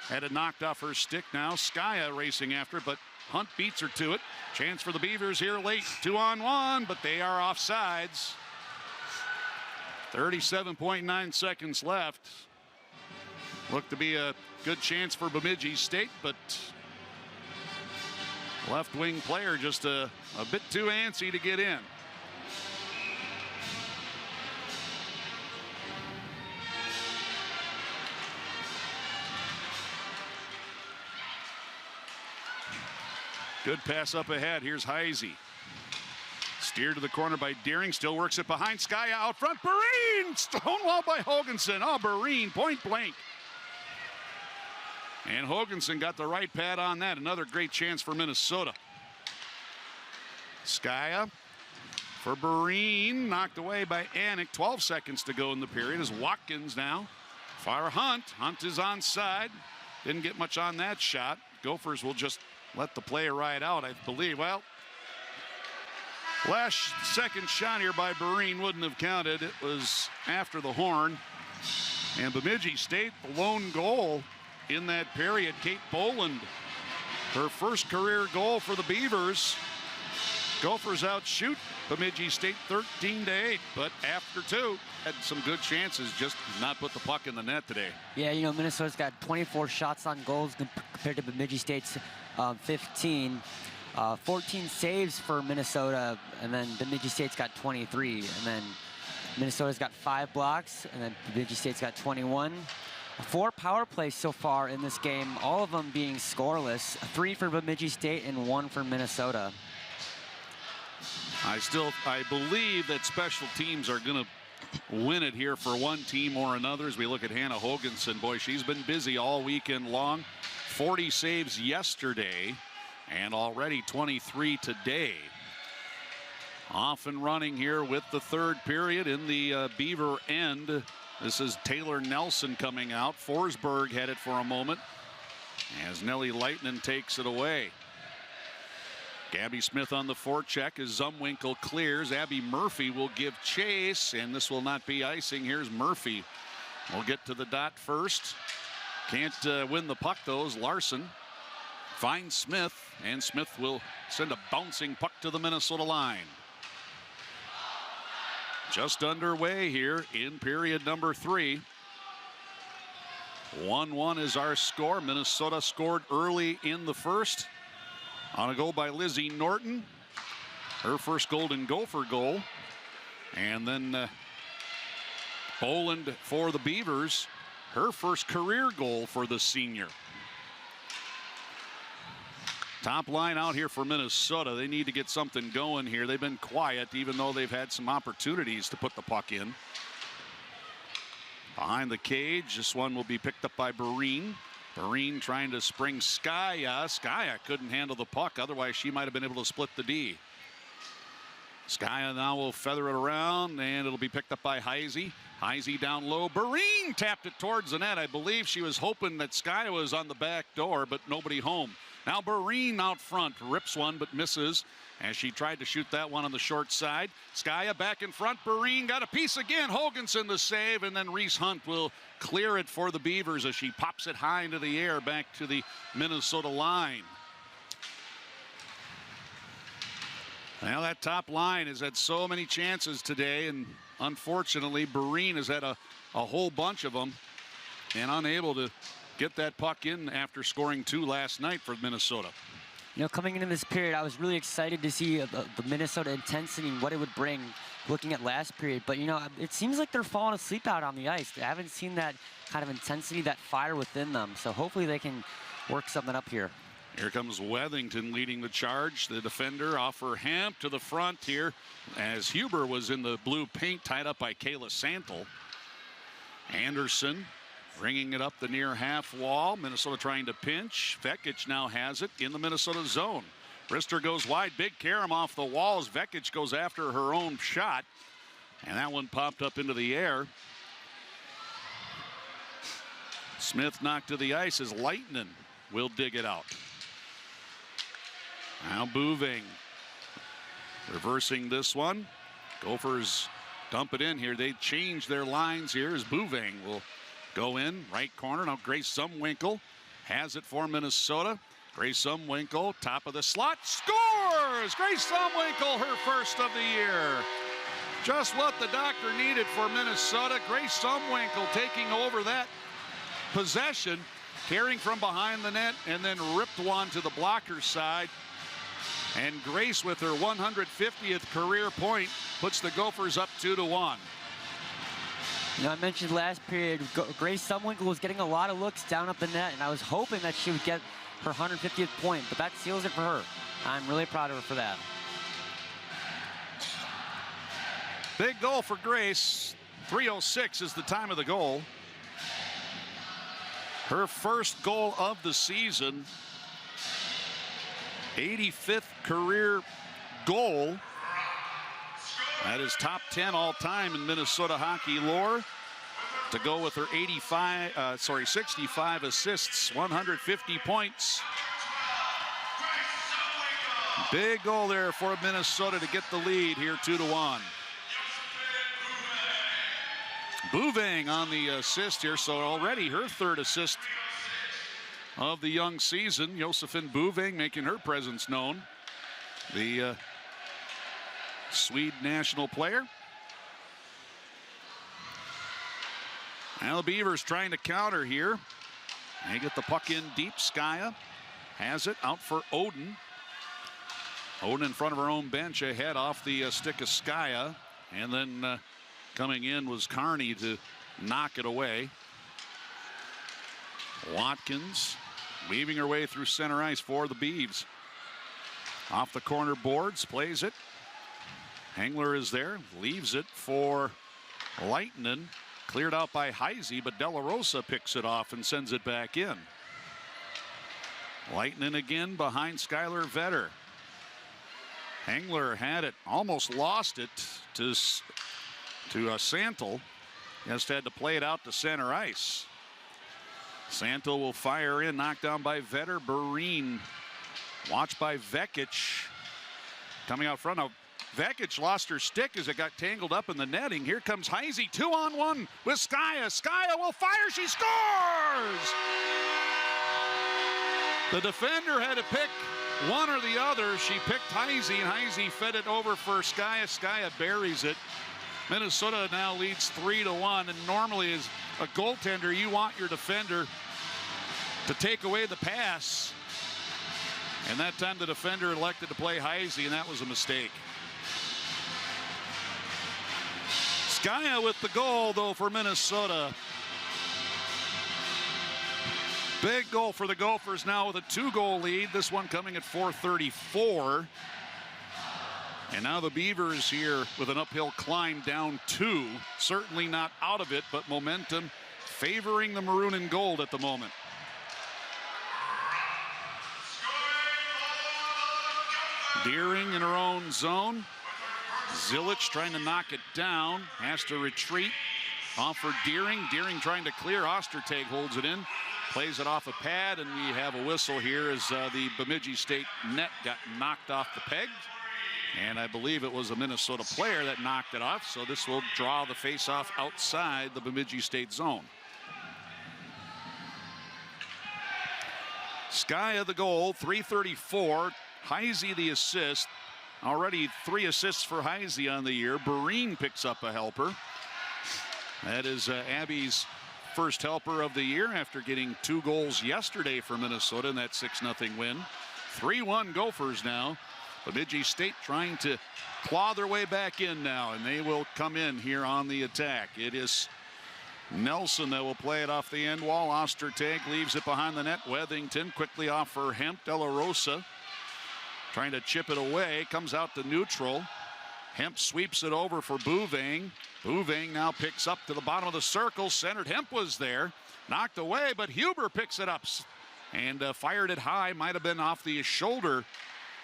had it knocked off her stick now. Skaya racing after it, but Hunt beats her to it. Chance for the Beavers here late. 2-on-1, but they are offsides. 37.9 seconds left. Looked to be a good chance for Bemidji State, but left wing player just a bit too antsy to get in. Good pass up ahead. Here's Heisey. Steered to the corner by Deering. Still works it behind. Skya out front. Bereen! Stonewall by Hoganson. Oh, Bereen, point blank. And Hoganson got the right pad on that. Another great chance for Minnesota. Skya for Bereen. Knocked away by Anik. 12 seconds to go in the period as Watkins now. Fire Hunt. Hunt is onside. Didn't get much on that shot. Gophers will just let the play ride out, I believe. Well, last second shot here by Bereen wouldn't have counted. It was after the horn. And Bemidji State, the lone goal in that period. Kate Boland, her first career goal for the Beavers. Gophers outshoot Bemidji State 13-8, but after two, had some good chances, just not put the puck in the net today. Yeah, you know, Minnesota's got 24 shots on goals compared to Bemidji State's 15. 14 saves for Minnesota, and then Bemidji State's got 23. And then Minnesota's got 5 blocks, and then Bemidji State's got 21. 4 power plays so far in this game, all of them being scoreless. 3 for Bemidji State and 1 for Minnesota. I believe that special teams are going to win it here for one team or another as we look at Hannah Hoganson. Boy, she's been busy all weekend long. 40 saves yesterday and already 23 today. Off and running here with the third period in the Beaver end. This is Taylor Nelson coming out. Forsberg had it for a moment as Nellie Lightnin takes it away. Gabby Smith on the forecheck as Zumwinkle clears. Abby Murphy will give chase, and this will not be icing. Here's Murphy. We'll get to the dot first. Can't win the puck, though, as Larson finds Smith, and Smith will send a bouncing puck to the Minnesota line. Just underway here in period number 3. 1-1 is our score. Minnesota scored early in the first on a goal by Lizzie Norton. Her first Golden Gopher goal. And then Boland for the Beavers. Her first career goal for the senior. Top line out here for Minnesota. They need to get something going here. They've been quiet, even though they've had some opportunities to put the puck in. Behind the cage, this one will be picked up by Bereen. Bereen trying to spring Skya. Skya couldn't handle the puck. Otherwise, she might have been able to split the D. Skya now will feather it around, and it'll be picked up by Heisey. Heisey down low. Bereen tapped it towards the net. I believe she was hoping that Skya was on the back door, but nobody home. Now Bereen out front, rips one but misses as she tried to shoot that one on the short side. Skya back in front. Bereen got a piece again. Hoganson the save, and then Reese Hunt will clear it for the Beavers as she pops it high into the air back to the Minnesota line. Now that top line has had so many chances today, and unfortunately Bereen has had a whole bunch of them and unable to get that puck in after scoring 2 last night for Minnesota. You know, coming into this period, I was really excited to see the Minnesota intensity and what it would bring looking at last period. But, you know, it seems like they're falling asleep out on the ice. I haven't seen that kind of intensity, that fire within them. So hopefully they can work something up here. Here comes Wethington leading the charge. The defender off her Hamp to the front here as Huber was in the blue paint tied up by Kayla Santel. Anderson bringing it up the near half wall. Minnesota trying to pinch. Vekic now has it in the Minnesota zone. Brister goes wide. Big carom off the walls. Vekic goes after her own shot. And that one popped up into the air. Smith knocked to the ice as Lightnin will dig it out. Now Bouving reversing this one. Gophers dump it in here. They change their lines here as Bouving will go in right corner. Now Grace Zumwinkle has it for Minnesota. Grace Zumwinkle, top of the slot, scores! Grace Zumwinkle, her first of the year. Just what the doctor needed for Minnesota. Grace Zumwinkle taking over that possession, carrying from behind the net, and then ripped one to the blocker's side. And Grace, with her 150th career point, puts the Gophers up 2-1. You know, I mentioned last period, Grace Zumwinkle was getting a lot of looks down up the net, and I was hoping that she would get her 150th point, but that seals it for her. I'm really proud of her for that. Big goal for Grace. 3:06 is the time of the goal. Her first goal of the season. 85th career goal. That is top 10 all time in Minnesota hockey lore. To go with her 65 assists, 150 points. Big goal there for Minnesota to get the lead here, 2-1. Bouvang on the assist here, so already her third assist of the young season. Josephine Bouvang making her presence known. The Swede national player. Now the Beavers trying to counter here. They get the puck in deep. Skaya has it out for Oden. Oden in front of her own bench, ahead off the stick of Skaya. And then coming in was Carney to knock it away. Watkins weaving her way through center ice for the Beavs. Off the corner boards, plays it. Hengler is there, leaves it for Leitinen. Cleared out by Heisey, but De La Rosa picks it off and sends it back in. Leitinen again behind Skylar Vetter. Hengler had it, almost lost it to Santel. Just had to play it out to center ice. Santel will fire in, knocked down by Vetter. Bereen watched by Vekic. Coming out front now. Vekic lost her stick as it got tangled up in the netting. Here comes Heisey, 2-on-1 with Skaya. Skaya will fire, she scores! The defender had to pick one or the other. She picked Heisey, and Heisey fed it over for Skaya. Skaya buries it. Minnesota now leads 3-1, and normally as a goaltender, you want your defender to take away the pass. And that time the defender elected to play Heisey, and that was a mistake. Skaya with the goal, though, for Minnesota. Big goal for the Gophers now with a 2-goal lead. This one coming at 4:34. And now the Beavers here with an uphill climb down 2. Certainly not out of it, but momentum favoring the maroon and gold at the moment. Deering in her own zone. Zilic trying to knock it down, has to retreat off for Deering. Deering trying to clear. Ostertag holds it in, plays it off a pad, and we have a whistle here as the Bemidji State net got knocked off the peg. And I believe it was a Minnesota player that knocked it off, so this will draw the face-off outside the Bemidji State zone. Skaya the goal, 3:34. Heisey the assist. Already 3 assists for Heisey on the year. Bereen picks up a helper. That is Abby's first helper of the year after getting 2 goals yesterday for Minnesota in that 6-0 win. 3-1 Gophers now. Bemidji State trying to claw their way back in now, and they will come in here on the attack. It is Nelson that will play it off the end wall. Ostertag leaves it behind the net. Wethington quickly off for Hemp. De La Rosa trying to chip it away, comes out to neutral. Hemp sweeps it over for Bouvang. Bouvang now picks up to the bottom of the circle, centered. Hemp was there, knocked away, but Huber picks it up and fired it high. Might have been off the shoulder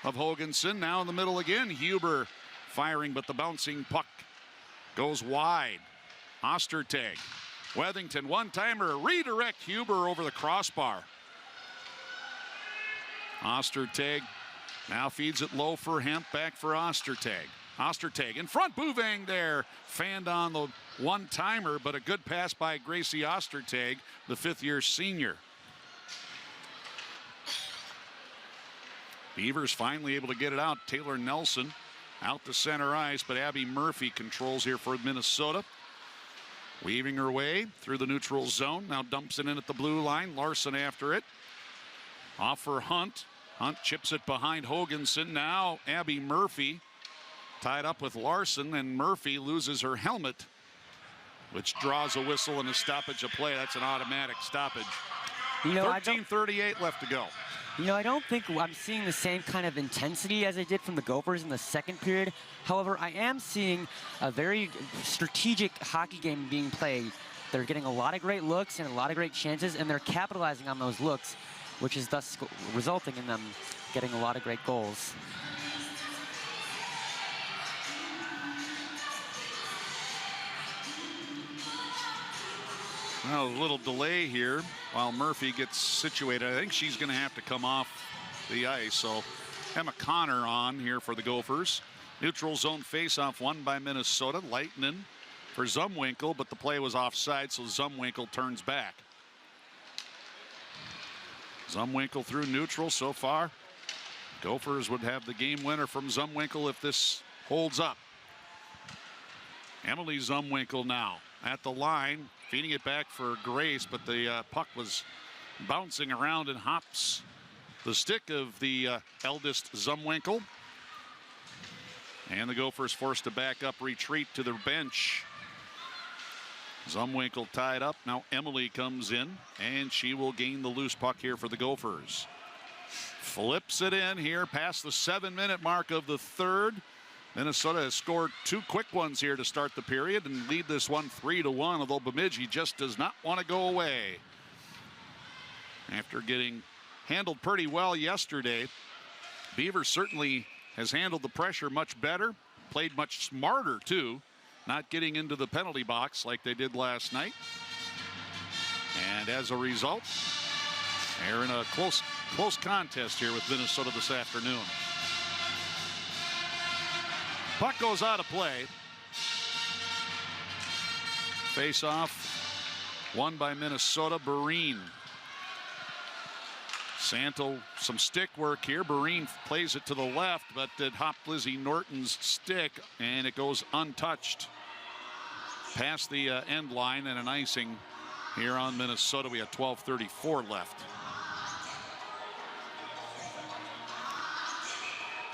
of Hoganson. Now in the middle again, Huber firing, but the bouncing puck goes wide. Ostertag, Wethington, one-timer, redirect Huber over the crossbar. Ostertag now feeds it low for Hemp, back for Ostertag. Ostertag in front, Bouvang there, fanned on the one-timer, but a good pass by Gracie Ostertag, the 5th-year senior. Beavers finally able to get it out. Taylor Nelson out to center ice, but Abby Murphy controls here for Minnesota. Weaving her way through the neutral zone. Now dumps it in at the blue line. Larson after it. Off for Hunt. Hunt chips it behind Hoganson. Now Abby Murphy tied up with Larson, and Murphy loses her helmet, which draws a whistle and a stoppage of play. That's an automatic stoppage. 13:38 left to go. I don't think I'm seeing the same kind of intensity as I did from the Gophers in the second period. However, I am seeing a very strategic hockey game being played. They're getting a lot of great looks and a lot of great chances, and they're capitalizing on those looks, which is thus resulting in them getting a lot of great goals. Well, a little delay here while Murphy gets situated. I think she's going to have to come off the ice. So Emma Connor on here for the Gophers. Neutral zone faceoff won by Minnesota. Lightning for Zumwinkle, but the play was offside, so Zumwinkle turns back. Zumwinkle through neutral so far. Gophers would have the game winner from Zumwinkle if this holds up. Emily Zumwinkle now at the line, feeding it back for Grace, but the puck was bouncing around and hops the stick of the eldest Zumwinkle. And the Gophers forced to back up, retreat to their bench. Zumwinkle tied up. Now Emily comes in, and she will gain the loose puck here for the Gophers. Flips it in here past the 7-minute mark of the third. Minnesota has scored 2 quick ones here to start the period and lead this one 3-1, although Bemidji just does not want to go away. After getting handled pretty well yesterday, Beavers certainly has handled the pressure much better, played much smarter too, not getting into the penalty box like they did last night. And as a result, they're in a close contest here with Minnesota this afternoon. Puck goes out of play. Face off won by Minnesota. Barine. Santo, some stick work here. Barine plays it to the left, but it hopped Lizzie Norton's stick, and it goes untouched past the end line, and an icing here on Minnesota. We have 12:34 left.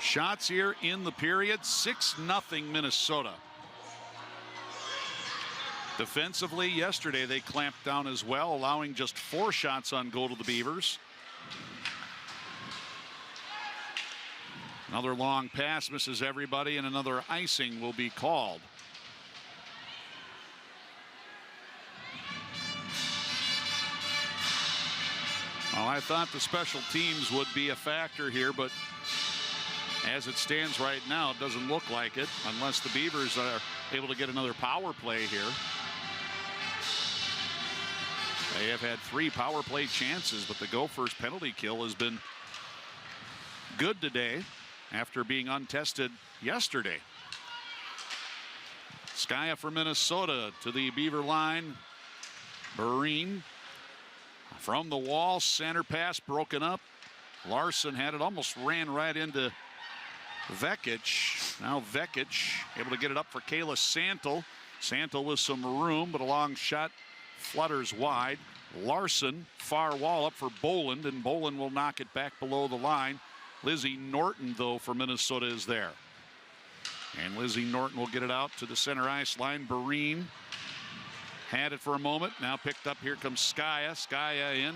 Shots here in the period, 6-0 Minnesota. Defensively, yesterday they clamped down as well, allowing just 4 shots on goal to the Beavers. Another long pass misses everybody, and another icing will be called. Well, I thought the special teams would be a factor here, but as it stands right now, it doesn't look like it, unless the Beavers are able to get another power play here. They have had 3 power play chances, but the Gophers' penalty kill has been good today after being untested yesterday. Skaya for Minnesota to the Beaver line. Barine from the wall, center pass broken up. Larson had it, almost ran right into Vekic. Now Vekic able to get it up for Kayla Santel. Santel with some room, but a long shot flutters wide. Larson, far wall up for Boland, and Boland will knock it back below the line. Lizzie Norton, though, for Minnesota is there. And Lizzie Norton will get it out to the center ice line. Barine had it for a moment. Now picked up. Here comes Skaya. Skaya in.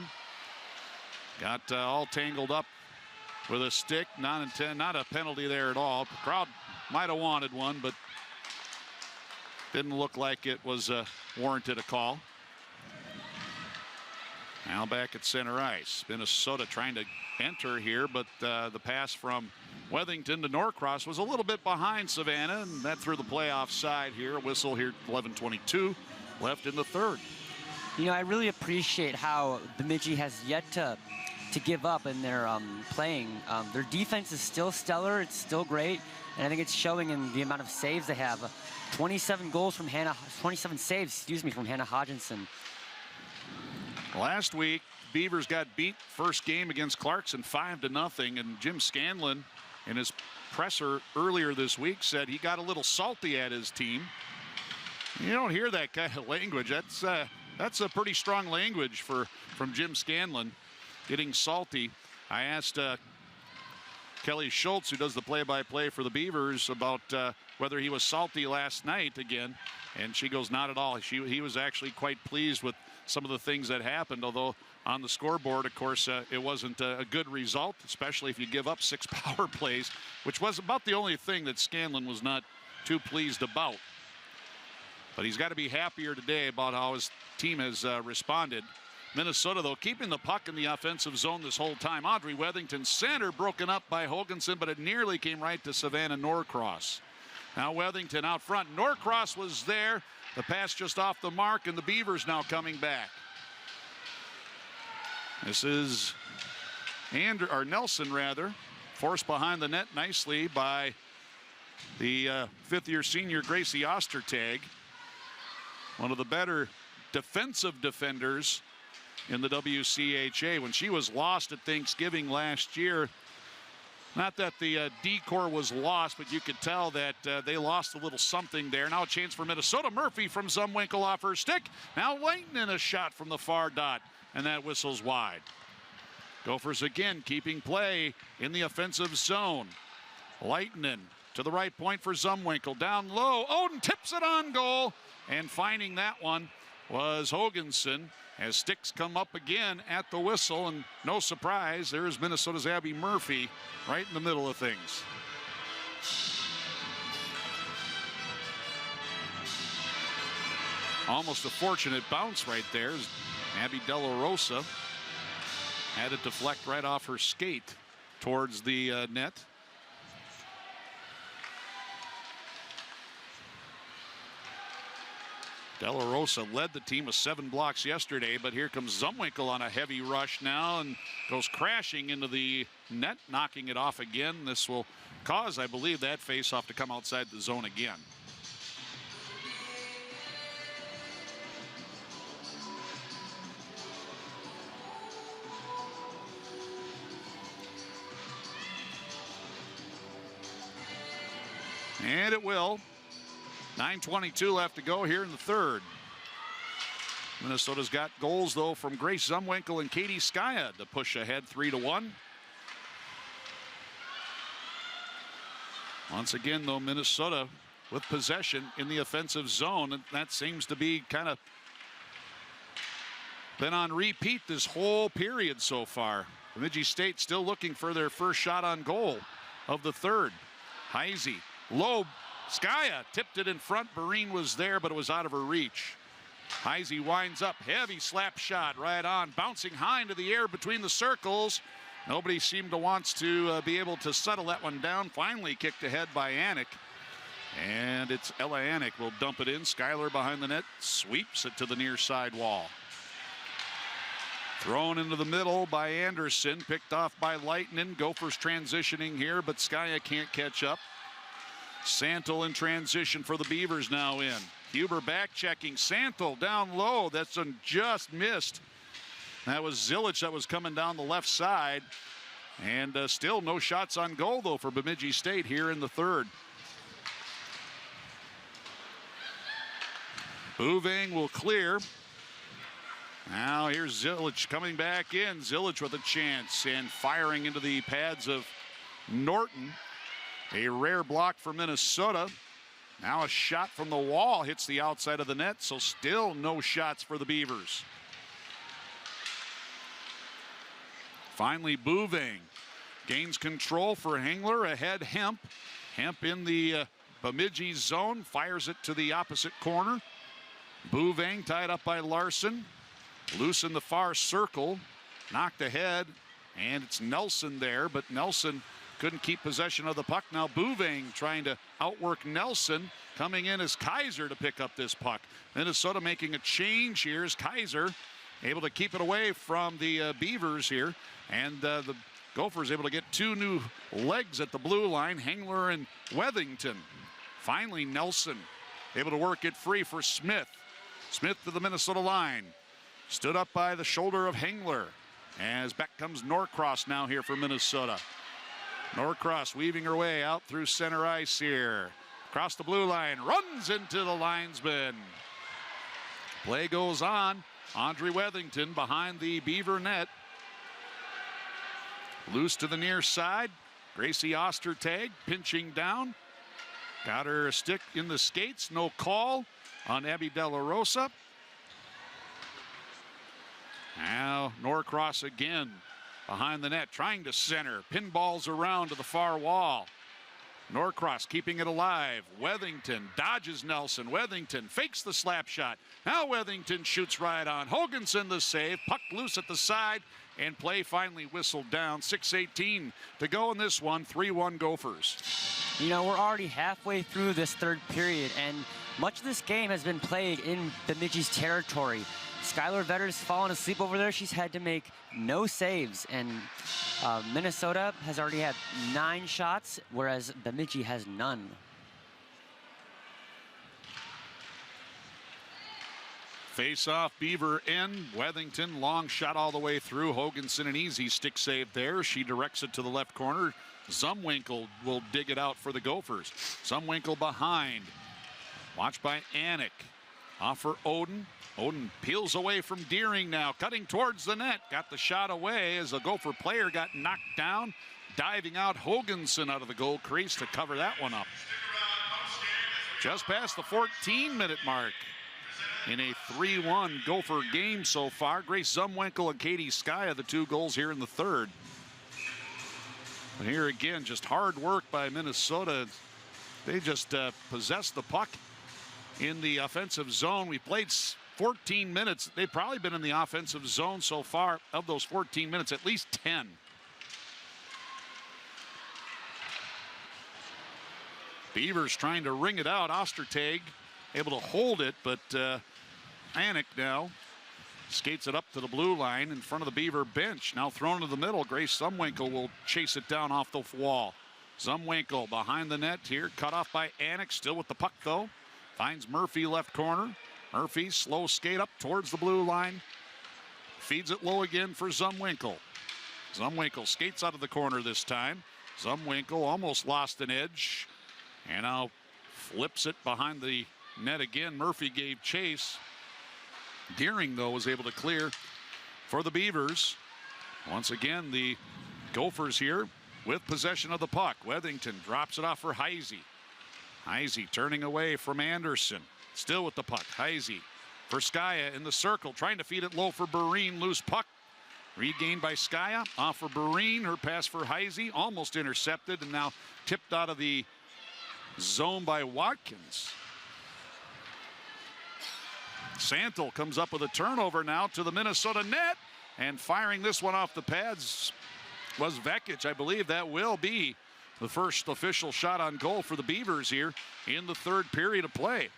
Got all tangled up with a stick. Not a penalty there at all. The crowd might have wanted one, but didn't look like it was warranted a call. Now back at center ice. Minnesota trying to enter here, but the pass from Wethington to Norcross was a little bit behind Savannah, and that threw the play offside here. A whistle here, 11:22 left in the third. You know, I really appreciate how Bemidji has yet to give up in their playing. Their defense is still stellar. It's still great, and I think it's showing in the amount of saves they have. 27 saves, from Hannah Hodgkinson. Last week, Beavers got beat first game against Clarkson 5-0, and Jim Scanlon in his presser earlier this week said he got a little salty at his team. You don't hear that kind of language. That's a pretty strong language from Jim Scanlon, getting salty. I asked Kelly Schultz, who does the play-by-play for the Beavers, about whether he was salty last night again, and she goes, not at all. He was actually quite pleased with some of the things that happened, although on the scoreboard, of course, it wasn't a good result, especially if you give up 6 power plays, which was about the only thing that Scanlon was not too pleased about. But he's got to be happier today about how his team has responded. Minnesota, though, keeping the puck in the offensive zone this whole time. Audrey Wethington, center, broken up by Hoganson, but it nearly came right to Savannah Norcross. Now Wethington out front. Norcross was there. The pass just off the mark, and the Beavers now coming back. This is Nelson, forced behind the net nicely by the fifth-year senior Gracie Ostertag. One of the better defensive defenders in the WCHA. When she was lost at Thanksgiving last year, not that the D-Corps was lost, but you could tell that they lost a little something there. Now a chance for Minnesota. Murphy from Zumwinkle off her stick. Now Leighton a shot from the far dot, and that whistles wide. Gophers again keeping play in the offensive zone. Leighton to the right point for Zumwinkle. Down low. Oden tips it on goal. And finding that one was Hoganson as sticks come up again at the whistle. And no surprise, there's Minnesota's Abby Murphy right in the middle of things. Almost a fortunate bounce right there. Abby De La Rosa had it deflect right off her skate towards the net. De La Rosa led the team with 7 blocks yesterday, but here comes Zumwinkle on a heavy rush now and goes crashing into the net, knocking it off again. This will cause, I believe, that faceoff to come outside the zone again. And it will. 9:22 left to go here in the third. Minnesota's got goals, though, from Grace Zumwinkle and Katie Skaya to push ahead 3-1. Once again, though, Minnesota with possession in the offensive zone. And that seems to be kind of been on repeat this whole period so far. Bemidji State still looking for their first shot on goal of the third. Heisey, low. Skaya tipped it in front. Barine was there, but it was out of her reach. Heisey winds up. Heavy slap shot right on. Bouncing high into the air between the circles. Nobody seemed to want to be able to settle that one down. Finally kicked ahead by Anik. And it's Ella Anik will dump it in. Schuyler behind the net. Sweeps it to the near side wall. Thrown into the middle by Anderson. Picked off by Lightning. Gophers transitioning here, but Skaya can't catch up. Santel in transition for the Beavers now in. Huber back checking. Santel down low. That's just missed. That was Zilich that was coming down the left side. And still no shots on goal, though, for Bemidji State here in the third. Bouvang will clear. Now here's Zilich coming back in. Zilich with a chance and firing into the pads of Norton. A rare block for Minnesota. Now a shot from the wall hits the outside of the net, so still no shots for the Beavers. Finally, Bouvang gains control for Hengler. Ahead, Hemp. Hemp in the Bemidji zone, fires it to the opposite corner. Bouvang tied up by Larson. Loose in the far circle. Knocked ahead, and it's Nelson there, but Nelson couldn't keep possession of the puck. Now Bouvang trying to outwork Nelson. Coming in as Kaiser to pick up this puck. Minnesota making a change here as Kaiser able to keep it away from the Beavers here. And the Gophers able to get 2 new legs at the blue line. Hengler and Wethington. Finally Nelson able to work it free for Smith. Smith to the Minnesota line. Stood up by the shoulder of Hengler. As back comes Norcross now here for Minnesota. Norcross weaving her way out through center ice here. Across the blue line, runs into the linesman. Play goes on. Audrey Wethington behind the Beaver net. Loose to the near side. Gracie Ostertag pinching down. Got her stick in the skates. No call on Abby De La Rosa. Now Norcross again behind the net, trying to center. Pinballs around to the far wall. Norcross keeping it alive. Wethington dodges Nelson. Wethington fakes the slap shot. Now Wethington shoots right on. Hoganson the save. Puck loose at the side. And play finally whistled down. 6:18 to go in this one. 3-1 Gophers. You know, we're already halfway through this third period, and much of this game has been played in Bemidji's territory. Skylar Vetter's fallen asleep over there. She's had to make no saves, and Minnesota has already had 9 shots, whereas Bemidji has none. Face-off, Beaver in. Wethington, long shot all the way through. Hoganson, an easy stick save there. She directs it to the left corner. Zumwinkle will dig it out for the Gophers. Zumwinkle behind. Watched by Anik. Off for Oden. Oden peels away from Deering now, cutting towards the net. Got the shot away as a Gopher player got knocked down. Diving out Hoganson out of the goal crease to cover that one up. Just past the 14-minute mark in a 3-1 Gopher game so far. Grace Zumwinkle and Katie Skya, the 2 goals here in the third. But here again, just hard work by Minnesota. They just possessed the puck in the offensive zone. We played 14 minutes. They've probably been in the offensive zone so far. Of those 14 minutes, at least 10. Beavers trying to ring it out. Ostertag able to hold it, but Anik now skates it up to the blue line in front of the Beaver bench. Now thrown to the middle. Grace Zumwinkle will chase it down off the wall. Zumwinkle behind the net here. Cut off by Anik. Still with the puck, though. Finds Murphy left corner. Murphy slow skate up towards the blue line. Feeds it low again for Zumwinkle. Zumwinkle skates out of the corner this time. Zumwinkle almost lost an edge. And now flips it behind the net again. Murphy gave chase. Deering, though, was able to clear for the Beavers. Once again, the Gophers here with possession of the puck. Wethington drops it off for Heisey. Heisey turning away from Anderson. Still with the puck. Heisey for Skya in the circle. Trying to feed it low for Bereen. Loose puck. Regained by Skya. Off for Bereen. Her pass for Heisey. Almost intercepted and now tipped out of the zone by Watkins. Santel comes up with a turnover now to the Minnesota net, and firing this one off the pads was Vekic. I believe that will be the first official shot on goal for the Beavers here in the third period of play.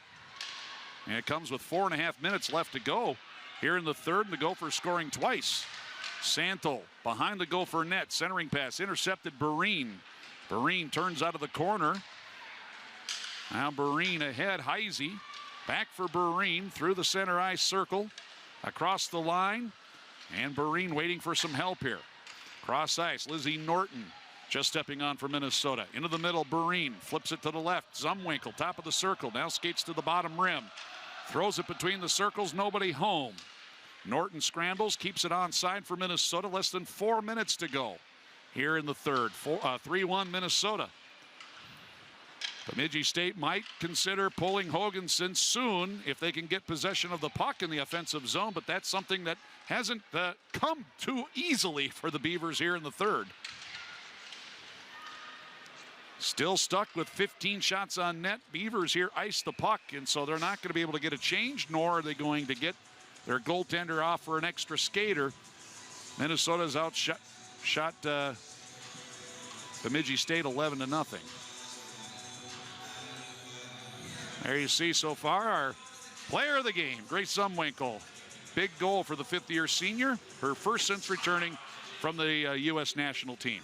And it comes with 4.5 minutes left to go here in the third, and the Gophers scoring twice. Santel behind the Gopher net, centering pass, intercepted Bereen. Bereen turns out of the corner. Now Bereen ahead, Heisey. Back for Bereen through the center ice circle. Across the line. And Bereen waiting for some help here. Cross ice, Lizzie Norton just stepping on for Minnesota. Into the middle, Bereen flips it to the left. Zumwinkle, top of the circle. Now skates to the bottom rim. Throws it between the circles, nobody home. Norton scrambles, keeps it onside for Minnesota. Less than 4 minutes to go here in the third. 3-1 Minnesota. Bemidji State might consider pulling Hoganson soon if they can get possession of the puck in the offensive zone, but that's something that hasn't come too easily for the Beavers here in the third. Still stuck with 15 shots on net. Beavers here ice the puck, and so they're not going to be able to get a change, nor are they going to get their goaltender off for an extra skater. Minnesota's outshot Bemidji State 11-0. There you see so far our player of the game, Grace Zumwinkle. Big goal for the fifth-year senior, her first since returning from the U.S. national team.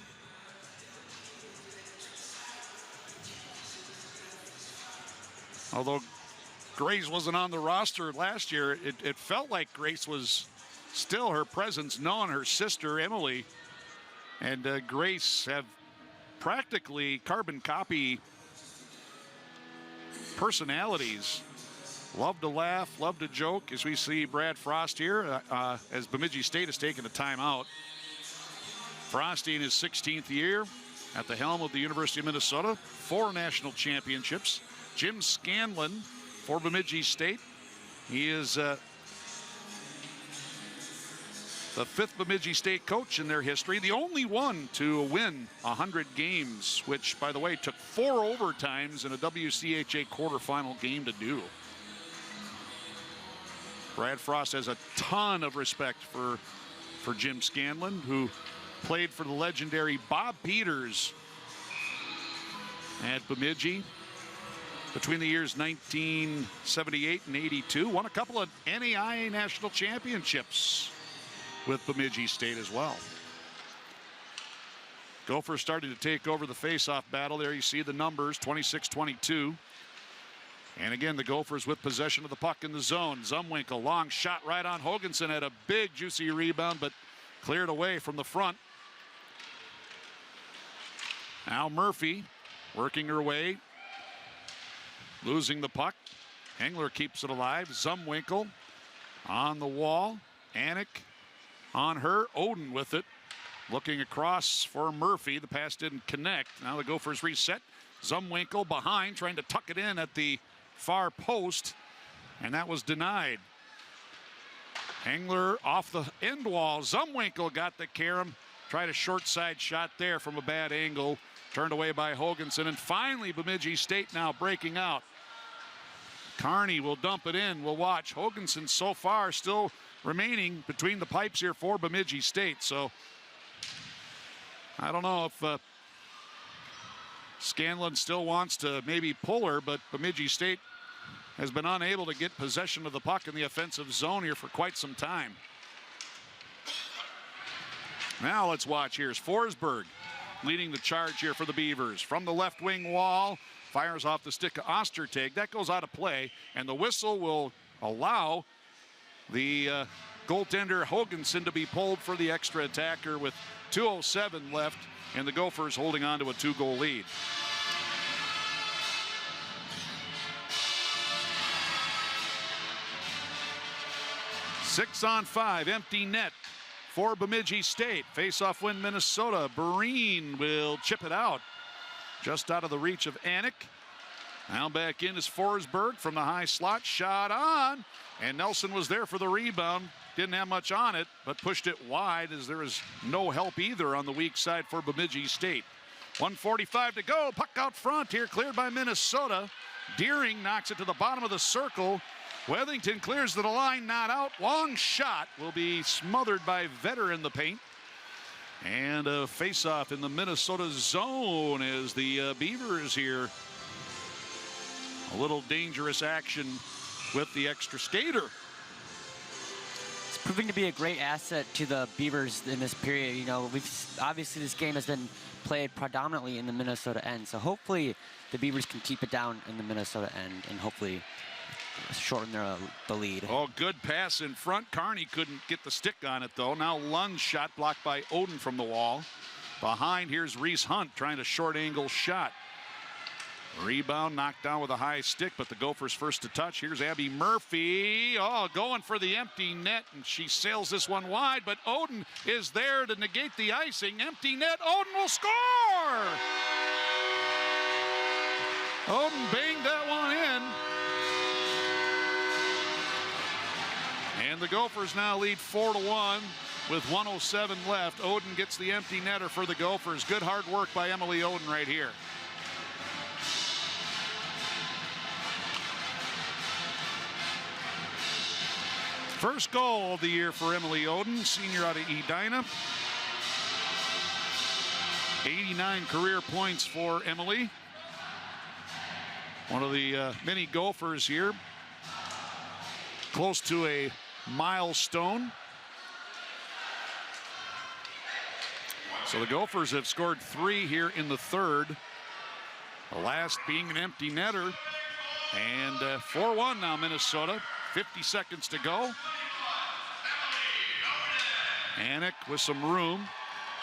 Although Grace wasn't on the roster last year, it felt like Grace was still her presence known. Her sister, Emily, and Grace have practically carbon copy personalities. Love to laugh, love to joke, as we see Brad Frost here as Bemidji State has taken a timeout. Frosty in his 16th year at the helm of the University of Minnesota, 4 national championships. Jim Scanlon for Bemidji State. He is the 5th Bemidji State coach in their history, the only one to win 100 games, which, by the way, took 4 overtimes in a WCHA quarterfinal game to do. Brad Frost has a ton of respect for Jim Scanlon, who played for the legendary Bob Peters at Bemidji between the years 1978 and 82. Won a couple of NAIA national championships with Bemidji State as well. Gophers started to take over the face-off battle. There you see the numbers, 26-22. And again, the Gophers with possession of the puck in the zone. Zumwinkle, long shot right on Hoganson, had a big, juicy rebound, but cleared away from the front. Now Murphy working her way, losing the puck. Engler keeps it alive. Zumwinkle on the wall. Anik on her. Oden with it. Looking across for Murphy. The pass didn't connect. Now the Gophers reset. Zumwinkle behind, trying to tuck it in at the far post, and that was denied. Engler off the end wall. Zumwinkle got the carom. Tried a short side shot there from a bad angle. Turned away by Hoganson, and finally Bemidji State now breaking out. Kearney will dump it in. We'll watch. Hoganson so far still remaining between the pipes here for Bemidji State. So I don't know if Scanlon still wants to maybe pull her, but Bemidji State has been unable to get possession of the puck in the offensive zone here for quite some time. Now let's watch. Here's Forsberg leading the charge here for the Beavers. From the left wing wall, fires off the stick of Ostertag. That goes out of play, and the whistle will allow the goaltender Hoganson to be pulled for the extra attacker with 2:07 left, and the Gophers holding on to a 2-goal lead. Six on 5, empty net for Bemidji State. Face-off win Minnesota. Breen will chip it out. Just out of the reach of Anik. Now back in is Forsberg from the high slot. Shot on, and Nelson was there for the rebound. Didn't have much on it, but pushed it wide as there was no help either on the weak side for Bemidji State. 1:45 to go. Puck out front here, cleared by Minnesota. Deering knocks it to the bottom of the circle. Wethington clears to the line, not out. Long shot will be smothered by Vetter in the paint. And a face-off in the Minnesota zone as the Beavers here. A little dangerous action with the extra skater. It's proving to be a great asset to the Beavers in this period. You know, obviously this game has been played predominantly in the Minnesota end. So hopefully the Beavers can keep it down in the Minnesota end and hopefully shorten the lead. Oh, good pass in front. Kearney couldn't get the stick on it, though. Now Lund's shot blocked by Oden from the wall. Behind, here's Reese Hunt trying to short angle shot. Rebound knocked down with a high stick, but the Gophers first to touch. Here's Abby Murphy. Oh, going for the empty net, and she sails this one wide, but Oden is there to negate the icing. Empty net, Oden will score! Oden banged that one in. And the Gophers now lead 4-1 with 1:07 left. Oden gets the empty netter for the Gophers. Good hard work by Emily Oden right here. First goal of the year for Emily Oden, senior out of Edina. 89 career points for Emily. One of the many Gophers here. Close to a milestone. So the Gophers have scored 3 here in the third. The last being an empty netter. And 4-1 now Minnesota. 50 seconds to go. Anik with some room.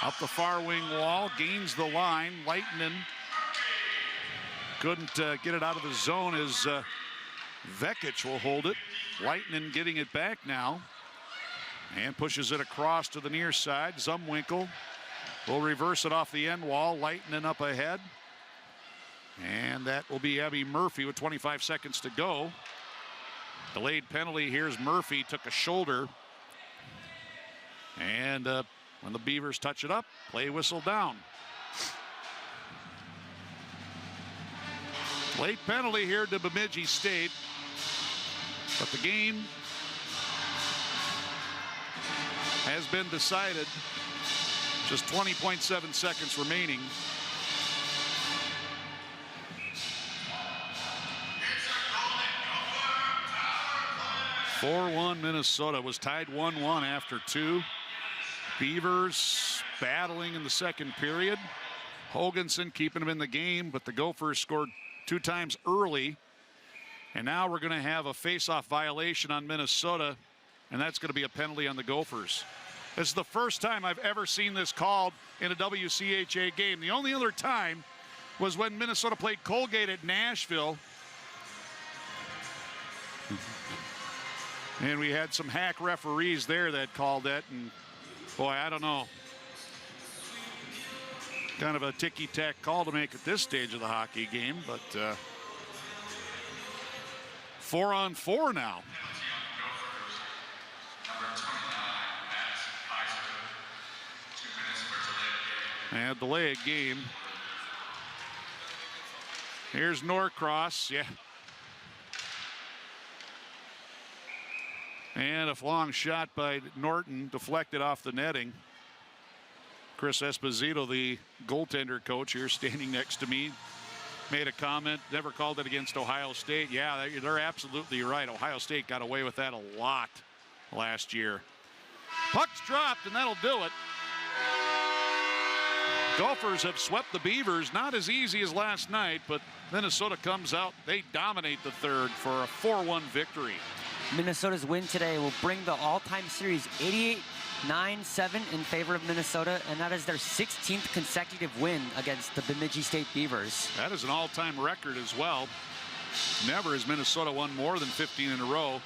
Up the far wing wall, gains the line. Leitinen couldn't get it out of the zone as Vekic will hold it. Leitinen getting it back now. And pushes it across to the near side. Zumwinkle will reverse it off the end wall. Leitinen up ahead. And that will be Abby Murphy with 25 seconds to go. Delayed penalty. Here's Murphy, took a shoulder. And when the Beavers touch it up, play whistle down. Late penalty here to Bemidji State. But the game has been decided. Just 20.7 seconds remaining. (4-1) Minnesota was tied 1-1 after 2. Beavers battling in the second period. Hoganson keeping them in the game, but the Gophers scored 2 times early. And now we're going to have a face-off violation on Minnesota, and that's going to be a penalty on the Gophers. This is the first time I've ever seen this called in a WCHA game. The only other time was when Minnesota played Colgate at Nashville. And we had some hack referees there that called it, and boy, I don't know. Kind of a ticky-tack call to make at this stage of the hockey game, but 4-on-4 now. And delay a game. Here's Norcross, yeah. And a long shot by Norton, deflected off the netting. Chris Esposito, the goaltender coach here, standing next to me, made a comment, never called it against Ohio State. Yeah, they're absolutely right. Ohio State got away with that a lot last year. Puck's dropped, and that'll do it. Gophers have swept the Beavers, not as easy as last night, but Minnesota comes out. They dominate the third for a 4-1 victory. Minnesota's win today will bring the all-time series 88-9-7 in favor of Minnesota, and that is their 16th consecutive win against the Bemidji State Beavers. That is an all-time record as well. Never has Minnesota won more than 15 in a row.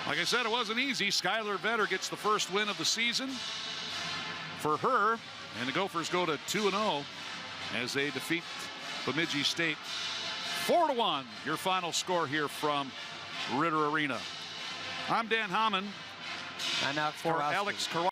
Like I said, it wasn't easy. Skylar Vetter gets the first win of the season for her, and the Gophers go to 2-0 as they defeat Bemidji State 4-1. Your final score here from Ritter Arena. I'm Dan Hamann. And now for Alex Karwowski.